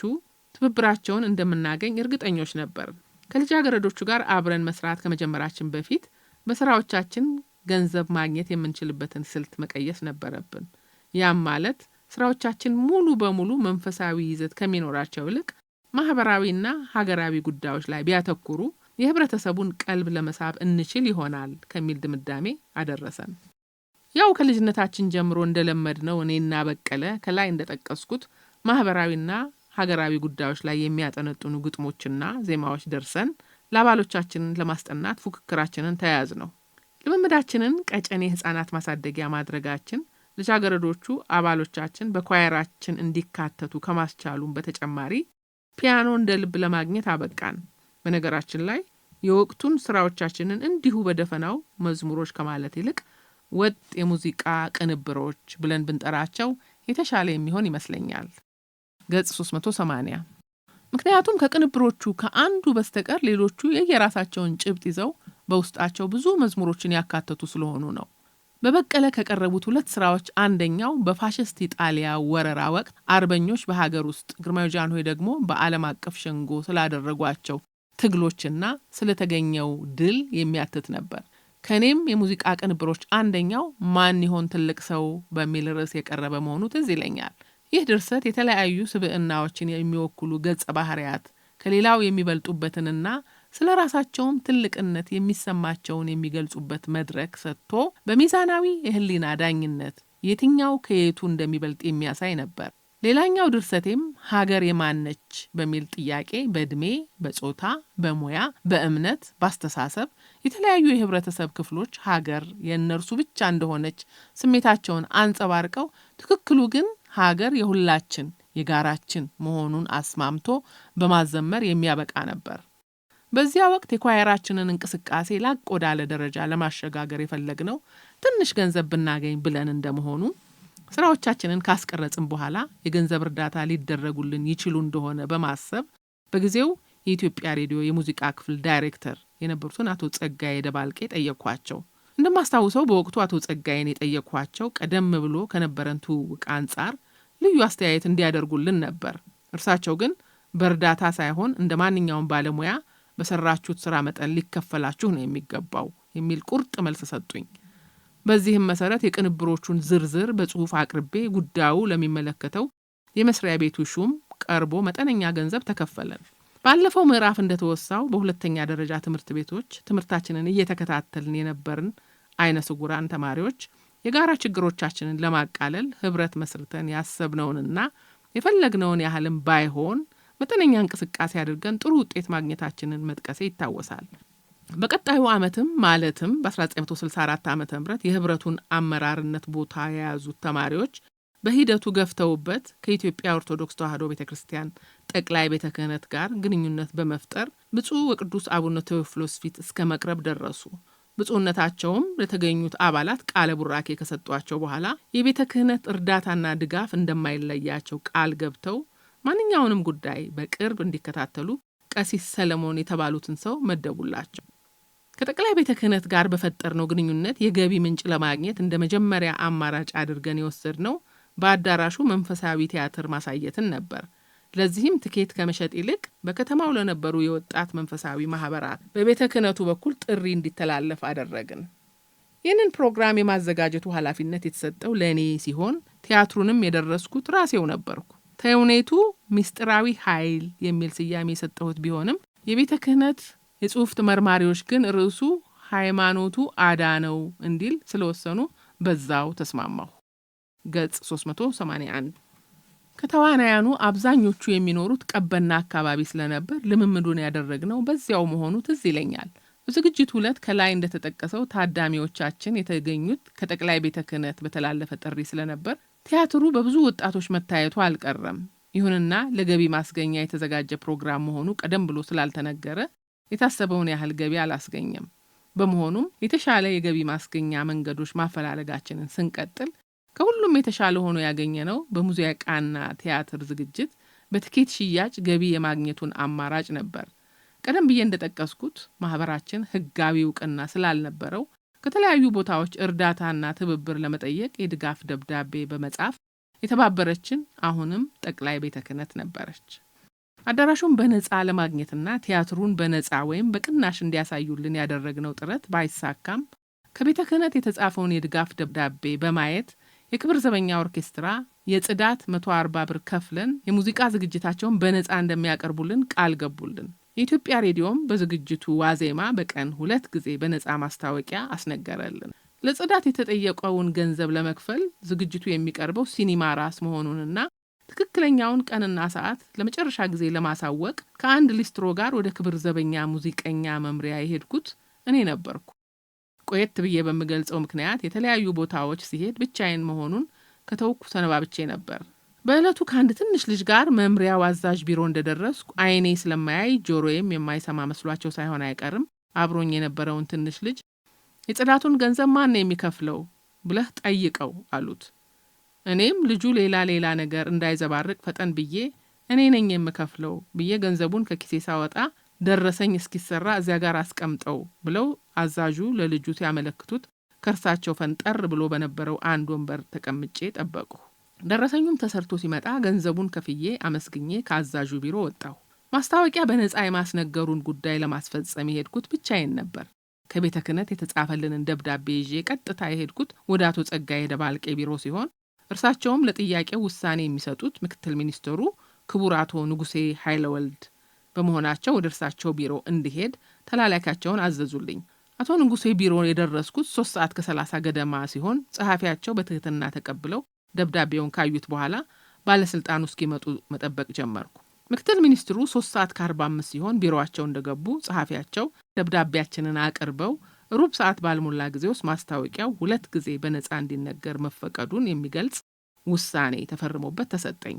ትብብራቸውን እንደምናገኝ እርግጠኞች ነበር። ከልጃገረዶቹ ጋር አብረን መስራት ከመጀመራችን በፊት በስራዎቻችን ገንዘብ ማግኘት የምንችልበትን ስልት መቀየስ ነበረብን። ያም ማለት ስራዎቻችን ሙሉ በሙሉ መንፈሳዊ ይዘት ከሚኖራቸው ይልቅ ማህበራዊና ሀገራዊ ጉዳዮች ላይ ቢያተኩሩ የህብረተሰቡን ቀልብ ለመሳብ እንችል ይሆናል ከሚል ድምዳሜ አደረሰን። ያው ከልጅነታችን ጀምሮ እንደለመድነው እኔና በቀለ ከላይ እንደጠቀስኩት ማህበራዊና ሀገራዊ ጉዳዮች ላይ የሚያጠነጥኑ ግጥሞችና ዜማዎች ደርሰን ለአባሎቻችንን ለማስጠናት ፉክክራችንን ተያያዝ ነው። ልምምዳችንን ቀጨኔ ህፃናት ማሳደጊያ ማድረጋችን ልጃገረዶቹ አባሎቻችን በኳየራችን እንዲካተቱ ከማስቻሉም በተጨማሪ ፒያኖ እንደ ልብ ለማግኘት አበቃን። በነገራችን ላይ የወቅቱን ስራዎቻችንን እንዲሁ በደፈናው መዝሙሮች ከማለት ይልቅ ወጥ የሙዚቃ ቅንብሮች ብለን ብንጠራቸው የተሻለ የሚሆን ይመስለኛል። ገጽ 380። ምክንያቱም ከቅንብሮቹ ከአንዱ በስተቀር ሌሎቹ የየራሳቸውን ጭብጥ ይዘው በውስጣቸው ብዙ መዝሙሮችን ያካተቱ ስለሆኑ ነው። በበቀለ ከቀረቡት ሁለት ስራዎች አንደኛው በፋሽስት ኢጣሊያ ወረራ ወቅት አርበኞች በሀገር ውስጥ፣ ግርማዊ ጃንሆይ ደግሞ በዓለም አቀፍ ሸንጎ ስላደረጓቸው ትግሎችና ስለተገኘው ድል የሚያትት ነበር። ከኔም የሙዚቃ ቅንብሮች አንደኛው ማን ይሆን ትልቅ ሰው በሚል ርዕስ የቀረበ መሆኑ ትዝ ይለኛል። ይህ ድርሰት የተለያዩ ስብዕናዎችን የሚወክሉ ገጸ ባህሪያት ከሌላው የሚበልጡበትንና ስለ ራሳቸውም ትልቅነት የሚሰማቸውን የሚገልጹበት መድረክ ሰጥቶ በሚዛናዊ የህሊና ዳኝነት የትኛው ከየቱ እንደሚበልጥ የሚያሳይ ነበር። ሌላኛው ድርሰቴም ሀገር የማነች በሚል ጥያቄ በእድሜ፣ በጾታ፣ በሙያ፣ በእምነት፣ ባስተሳሰብ የተለያዩ የህብረተሰብ ክፍሎች ሀገር የእነርሱ ብቻ እንደሆነች ስሜታቸውን አንጸባርቀው ትክክሉ ግን ሀገር የሁላችን የጋራችን መሆኑን አስማምቶ በማዘመር የሚያበቃ ነበር። በዚያ ወቅት የኳየራችንን እንቅስቃሴ ላቅ ወዳለ ደረጃ ለማሸጋገር የፈለግነው ትንሽ ገንዘብ ብናገኝ ብለን እንደመሆኑ ስራዎቻችንን ካስቀረጽን በኋላ የገንዘብ እርዳታ ሊደረጉልን ይችሉ እንደሆነ በማሰብ በጊዜው የኢትዮጵያ ሬዲዮ የሙዚቃ ክፍል ዳይሬክተር የነበሩትን አቶ ጸጋዬ ደባልቄ ጠየቅኳቸው። እንደማስታውሰው በወቅቱ አቶ ጸጋዬን የጠየቅኳቸው ቀደም ብሎ ከነበረን ትውውቅ አንጻር ልዩ አስተያየት እንዲያደርጉልን ነበር። እርሳቸው ግን በእርዳታ ሳይሆን እንደ ማንኛውም ባለሙያ በሰራችሁት ስራ መጠን ሊከፈላችሁ ነው የሚገባው የሚል ቁርጥ መልስ ሰጡኝ። በዚህም መሰረት የቅንብሮቹን ዝርዝር በጽሁፍ አቅርቤ ጉዳዩ ለሚመለከተው የመስሪያ ቤቱ ሹም ቀርቦ መጠነኛ ገንዘብ ተከፈለን። ባለፈው ምዕራፍ እንደተወሳው በሁለተኛ ደረጃ ትምህርት ቤቶች ትምህርታችንን እየተከታተልን የነበርን አይነ ስውራን ተማሪዎች የጋራ ችግሮቻችንን ለማቃለል ህብረት መስርተን ያሰብነውንና የፈለግነውን ያህልም ባይሆን መጠነኛ እንቅስቃሴ አድርገን ጥሩ ውጤት ማግኘታችንን መጥቀሴ ይታወሳል። በቀጣዩ ዓመትም ማለትም በ1964 ዓ.ም የህብረቱን አመራርነት ቦታ የያዙት ተማሪዎች በሂደቱ ገፍተውበት ከኢትዮጵያ ኦርቶዶክስ ተዋሕዶ ቤተክርስቲያን ጠቅላይ ቤተ ክህነት ጋር ግንኙነት በመፍጠር ብፁዕ ወቅዱስ አቡነ ቴዎፍሎስ ፊት እስከ መቅረብ ደረሱ። ብፁዕነታቸውም ለተገኙት አባላት ቃለ ቡራኬ ከሰጧቸው በኋላ የቤተ ክህነት እርዳታና ድጋፍ እንደማይለያቸው ቃል ገብተው ማንኛውንም ጉዳይ በቅርብ እንዲከታተሉ ቀሲስ ሰለሞን የተባሉትን ሰው መደቡላቸው። ከጠቅላይ ቤተ ክህነት ጋር በፈጠርነው ግንኙነት የገቢ ምንጭ ለማግኘት እንደ መጀመሪያ አማራጭ አድርገን የወሰድነው በአዳራሹ መንፈሳዊ ቲያትር ማሳየትን ነበር። ለዚህም ትኬት ከመሸጥ ይልቅ በከተማው ለነበሩ የወጣት መንፈሳዊ ማህበራት በቤተ ክህነቱ በኩል ጥሪ እንዲተላለፍ አደረግን። ይህንን ፕሮግራም የማዘጋጀቱ ኃላፊነት የተሰጠው ለእኔ ሲሆን ቲያትሩንም የደረስኩት ራሴው ነበርኩ። ተውኔቱ ምስጢራዊ ኃይል የሚል ስያሜ የሰጠሁት ቢሆንም የቤተ ክህነት የጽሑፍ ተመራማሪዎች ግን ርዕሱ ሃይማኖቱ አዳነው እንዲል ስለወሰኑ በዛው ተስማማሁ። ገጽ 381። ከተዋናያኑ አብዛኞቹ የሚኖሩት ቀበና አካባቢ ስለነበር ልምምዱን ያደረግነው በዚያው መሆኑ ትዝ ይለኛል። በዝግጅቱ ዕለት ከላይ እንደተጠቀሰው ታዳሚዎቻችን የተገኙት ከጠቅላይ ቤተ ክህነት በተላለፈ ጥሪ ስለነበር ቲያትሩ በብዙ ወጣቶች መታየቱ አልቀረም። ይሁንና ለገቢ ማስገኛ የተዘጋጀ ፕሮግራም መሆኑ ቀደም ብሎ ስላልተነገረ የታሰበውን ያህል ገቢ አላስገኘም። በመሆኑም የተሻለ የገቢ ማስገኛ መንገዶች ማፈላለጋችንን ስንቀጥል ከሁሉም የተሻለ ሆኖ ያገኘነው በሙዚቃና ቲያትር ዝግጅት በትኬት ሽያጭ ገቢ የማግኘቱን አማራጭ ነበር። ቀደም ብዬ እንደጠቀስኩት ማህበራችን ህጋዊ እውቅና ስላልነበረው ከተለያዩ ቦታዎች እርዳታና ትብብር ለመጠየቅ የድጋፍ ደብዳቤ በመጻፍ የተባበረችን አሁንም ጠቅላይ ቤተ ክህነት ነበረች። አዳራሹን በነጻ ለማግኘትና ቲያትሩን በነጻ ወይም በቅናሽ እንዲያሳዩልን ያደረግነው ጥረት ባይሳካም ከቤተ ክህነት የተጻፈውን የድጋፍ ደብዳቤ በማየት የክብር ዘበኛ ኦርኬስትራ የጽዳት 140 ብር ከፍለን የሙዚቃ ዝግጅታቸውን በነጻ እንደሚያቀርቡልን ቃል ገቡልን። የኢትዮጵያ ሬዲዮም በዝግጅቱ ዋዜማ በቀን 2 ጊዜ በነጻ ማስታወቂያ አስነገረልን። ለጽዳት የተጠየቀውን ገንዘብ ለመክፈል ዝግጅቱ የሚቀርበው ሲኒማ ራስ መሆኑንና ትክክለኛውን ቀንና ሰዓት ለመጨረሻ ጊዜ ለማሳወቅ ከአንድ ሊስትሮ ጋር ወደ ክብር ዘበኛ ሙዚቀኛ መምሪያ የሄድኩት እኔ ነበርኩ። ቆየት ብዬ በምገልጸው ምክንያት የተለያዩ ቦታዎች ሲሄድ ብቻዬን መሆኑን ከተውኩ ሰነባብቼ ነበር። በእለቱ ከአንድ ትንሽ ልጅ ጋር መምሪያው አዛዥ ቢሮ እንደደረስኩ አይኔ ስለማያይ ጆሮዬም የማይሰማ መስሏቸው ሳይሆን አይቀርም አብሮኝ የነበረውን ትንሽ ልጅ የጽዳቱን ገንዘብ ማን ነው የሚከፍለው ብለህ ጠይቀው አሉት። እኔም ልጁ ሌላ ነገር እንዳይዘባርቅ ፈጠን ብዬ እኔ ነኝ የምከፍለው ብዬ ገንዘቡን ከኪሴ ሳወጣ ደረሰኝ እስኪሰራ እዚያ ጋር አስቀምጠው ብለው አዛዡ ለልጁ ሲያመለክቱት ከርሳቸው ፈንጠር ብሎ በነበረው አንድ ወንበር ተቀምጬ ጠበቁ። ደረሰኙም ተሰርቶ ሲመጣ ገንዘቡን ከፍዬ አመስግኜ ከአዛዡ ቢሮ ወጣሁ። ማስታወቂያ በነጻ የማስነገሩን ጉዳይ ለማስፈጸም የሄድኩት ብቻዬን ነበር። ከቤተ ክህነት የተጻፈልንን ደብዳቤ ይዤ ቀጥታ የሄድኩት ወደ አቶ ጸጋዬ ደባልቄ ቢሮ ሲሆን እርሳቸውም ለጥያቄው ውሳኔ የሚሰጡት ምክትል ሚኒስትሩ ክቡር አቶ ንጉሴ ኃይለወልድ በመሆናቸው ወደ እርሳቸው ቢሮ እንዲሄድ ተላላኪያቸውን አዘዙልኝ። አቶ ንጉሴ ቢሮ የደረስኩት 3 ሰዓት ከ30 ገደማ ሲሆን ጸሐፊያቸው በትህትና ተቀብለው ደብዳቤውን ካዩት በኋላ ባለስልጣኑ እስኪመጡ መጠበቅ ጀመርኩ። ምክትል ሚኒስትሩ 3 ሰዓት ከ45 ሲሆን ቢሮአቸው እንደገቡ ጸሐፊያቸው ደብዳቤያችንን አቅርበው ሩብ ሰዓት ባልሞላ ጊዜ ውስጥ ማስታወቂያው 2 ጊዜ በነጻ እንዲነገር መፈቀዱን የሚገልጽ ውሳኔ ተፈርሞበት ተሰጠኝ።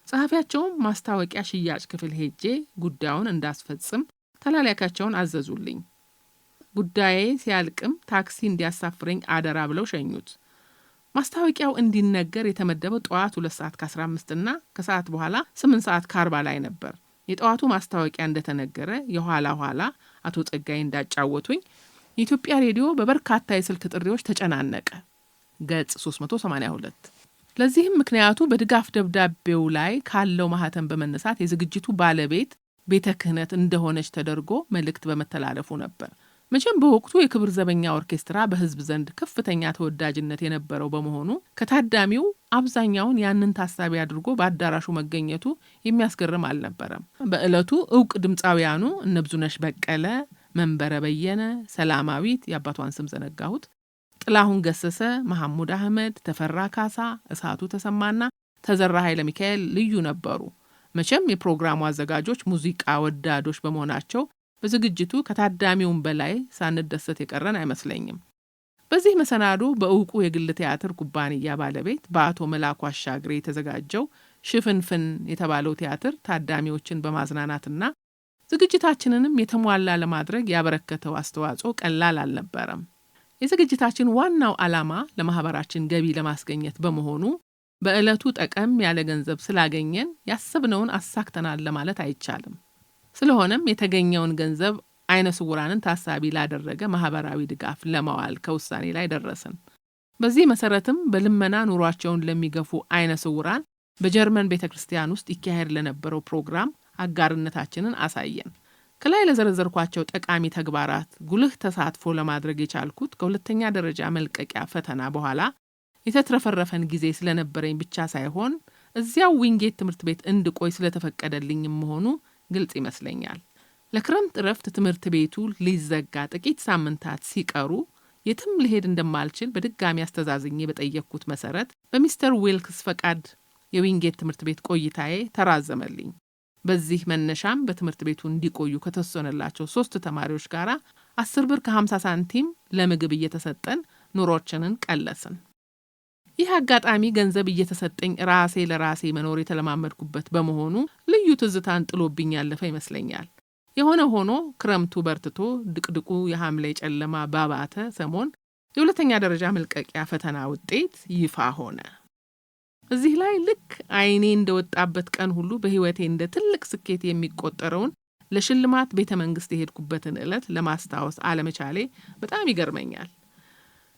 ጸሐፊያቸውም ማስታወቂያ ሽያጭ ክፍል ሄጄ ጉዳዩን እንዳስፈጽም ተላላኪያቸውን አዘዙልኝ። ጉዳዬ ሲያልቅም ታክሲ እንዲያሳፍረኝ አደራ ብለው ሸኙት። ማስታወቂያው እንዲነገር የተመደበው ጠዋት 2 ሰዓት ከ15 እና ከሰዓት በኋላ 8 ሰዓት ከ40 ላይ ነበር። የጠዋቱ ማስታወቂያ እንደተነገረ የኋላ አቶ ጸጋዬ እንዳጫወቱኝ የኢትዮጵያ ሬዲዮ በበርካታ የስልክ ጥሪዎች ተጨናነቀ። ገጽ 382። ለዚህም ምክንያቱ በድጋፍ ደብዳቤው ላይ ካለው ማህተም በመነሳት የዝግጅቱ ባለቤት ቤተ ክህነት እንደሆነች ተደርጎ መልእክት በመተላለፉ ነበር። መቼም በወቅቱ የክብር ዘበኛ ኦርኬስትራ በህዝብ ዘንድ ከፍተኛ ተወዳጅነት የነበረው በመሆኑ ከታዳሚው አብዛኛውን ያንን ታሳቢ አድርጎ በአዳራሹ መገኘቱ የሚያስገርም አልነበረም። በዕለቱ እውቅ ድምፃውያኑ እነ ብዙነሽ በቀለ፣ መንበረ በየነ፣ ሰላማዊት የአባቷን ስም ዘነጋሁት፣ ጥላሁን ገሰሰ፣ መሐሙድ አህመድ፣ ተፈራ ካሳ፣ እሳቱ ተሰማና ተዘራ ኃይለ ሚካኤል ልዩ ነበሩ። መቼም የፕሮግራሙ አዘጋጆች ሙዚቃ ወዳዶች በመሆናቸው በዝግጅቱ ከታዳሚውን በላይ ሳንደሰት የቀረን አይመስለኝም። በዚህ መሰናዶ በእውቁ የግል ቲያትር ኩባንያ ባለቤት በአቶ መላኩ አሻግሬ የተዘጋጀው ሽፍንፍን የተባለው ቲያትር ታዳሚዎችን በማዝናናትና ዝግጅታችንንም የተሟላ ለማድረግ ያበረከተው አስተዋጽኦ ቀላል አልነበረም። የዝግጅታችን ዋናው ዓላማ ለማህበራችን ገቢ ለማስገኘት በመሆኑ በዕለቱ ጠቀም ያለ ገንዘብ ስላገኘን ያሰብነውን አሳክተናል ለማለት አይቻልም። ስለሆነም የተገኘውን ገንዘብ አይነ ስውራንን ታሳቢ ላደረገ ማህበራዊ ድጋፍ ለማዋል ከውሳኔ ላይ ደረስን። በዚህ መሰረትም በልመና ኑሯቸውን ለሚገፉ አይነ ስውራን በጀርመን ቤተክርስቲያን ውስጥ ይካሄድ ለነበረው ፕሮግራም አጋርነታችንን አሳየን። ከላይ ለዘረዘርኳቸው ጠቃሚ ተግባራት ጉልህ ተሳትፎ ለማድረግ የቻልኩት ከሁለተኛ ደረጃ መልቀቂያ ፈተና በኋላ የተትረፈረፈን ጊዜ ስለነበረኝ ብቻ ሳይሆን እዚያው ዊንጌት ትምህርት ቤት እንድቆይ ስለተፈቀደልኝም መሆኑ ግልጽ ይመስለኛል። ለክረምት እረፍት ትምህርት ቤቱ ሊዘጋ ጥቂት ሳምንታት ሲቀሩ የትም ልሄድ እንደማልችል በድጋሚ አስተዛዝኜ በጠየቅኩት መሰረት በሚስተር ዊልክስ ፈቃድ የዊንጌት ትምህርት ቤት ቆይታዬ ተራዘመልኝ። በዚህ መነሻም በትምህርት ቤቱ እንዲቆዩ ከተወሰነላቸው 3 ተማሪዎች ጋር 10 ብር ከ50 ሳንቲም ለምግብ እየተሰጠን ኑሮችንን ቀለስን። ይህ አጋጣሚ ገንዘብ እየተሰጠኝ ራሴ ለራሴ መኖር የተለማመድኩበት በመሆኑ ልዩ ትዝታን ጥሎብኝ ያለፈ ይመስለኛል። የሆነ ሆኖ ክረምቱ በርትቶ ድቅድቁ የሐምሌ ጨለማ ባባተ ሰሞን የሁለተኛ ደረጃ መልቀቂያ ፈተና ውጤት ይፋ ሆነ። እዚህ ላይ ልክ አይኔ እንደወጣበት ቀን ሁሉ በህይወቴ እንደ ትልቅ ስኬት የሚቆጠረውን ለሽልማት ቤተ መንግስት የሄድኩበትን ዕለት ለማስታወስ አለመቻሌ በጣም ይገርመኛል።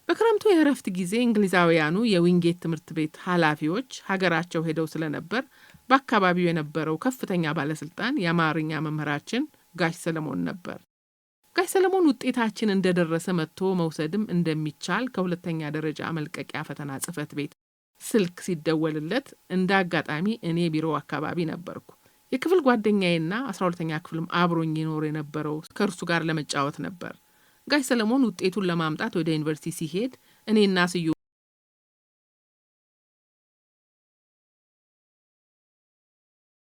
በክረምቱ የእረፍት ጊዜ እንግሊዛውያኑ የዊንጌት ትምህርት ቤት ኃላፊዎች ሀገራቸው ሄደው ስለነበር በአካባቢው የነበረው ከፍተኛ ባለስልጣን የአማርኛ መምህራችን ጋሽ ሰለሞን ነበር። ጋሽ ሰለሞን ውጤታችን እንደደረሰ መጥቶ መውሰድም እንደሚቻል ከሁለተኛ ደረጃ መልቀቂያ ፈተና ጽሕፈት ቤት ስልክ ሲደወልለት እንደ አጋጣሚ እኔ ቢሮ አካባቢ ነበርኩ። የክፍል ጓደኛዬና 12ኛ ክፍልም አብሮኝ ይኖር የነበረው ከእርሱ ጋር ለመጫወት ነበር። ጋሽ ሰለሞን ውጤቱን ለማምጣት ወደ ዩኒቨርሲቲ ሲሄድ እኔና ስዩ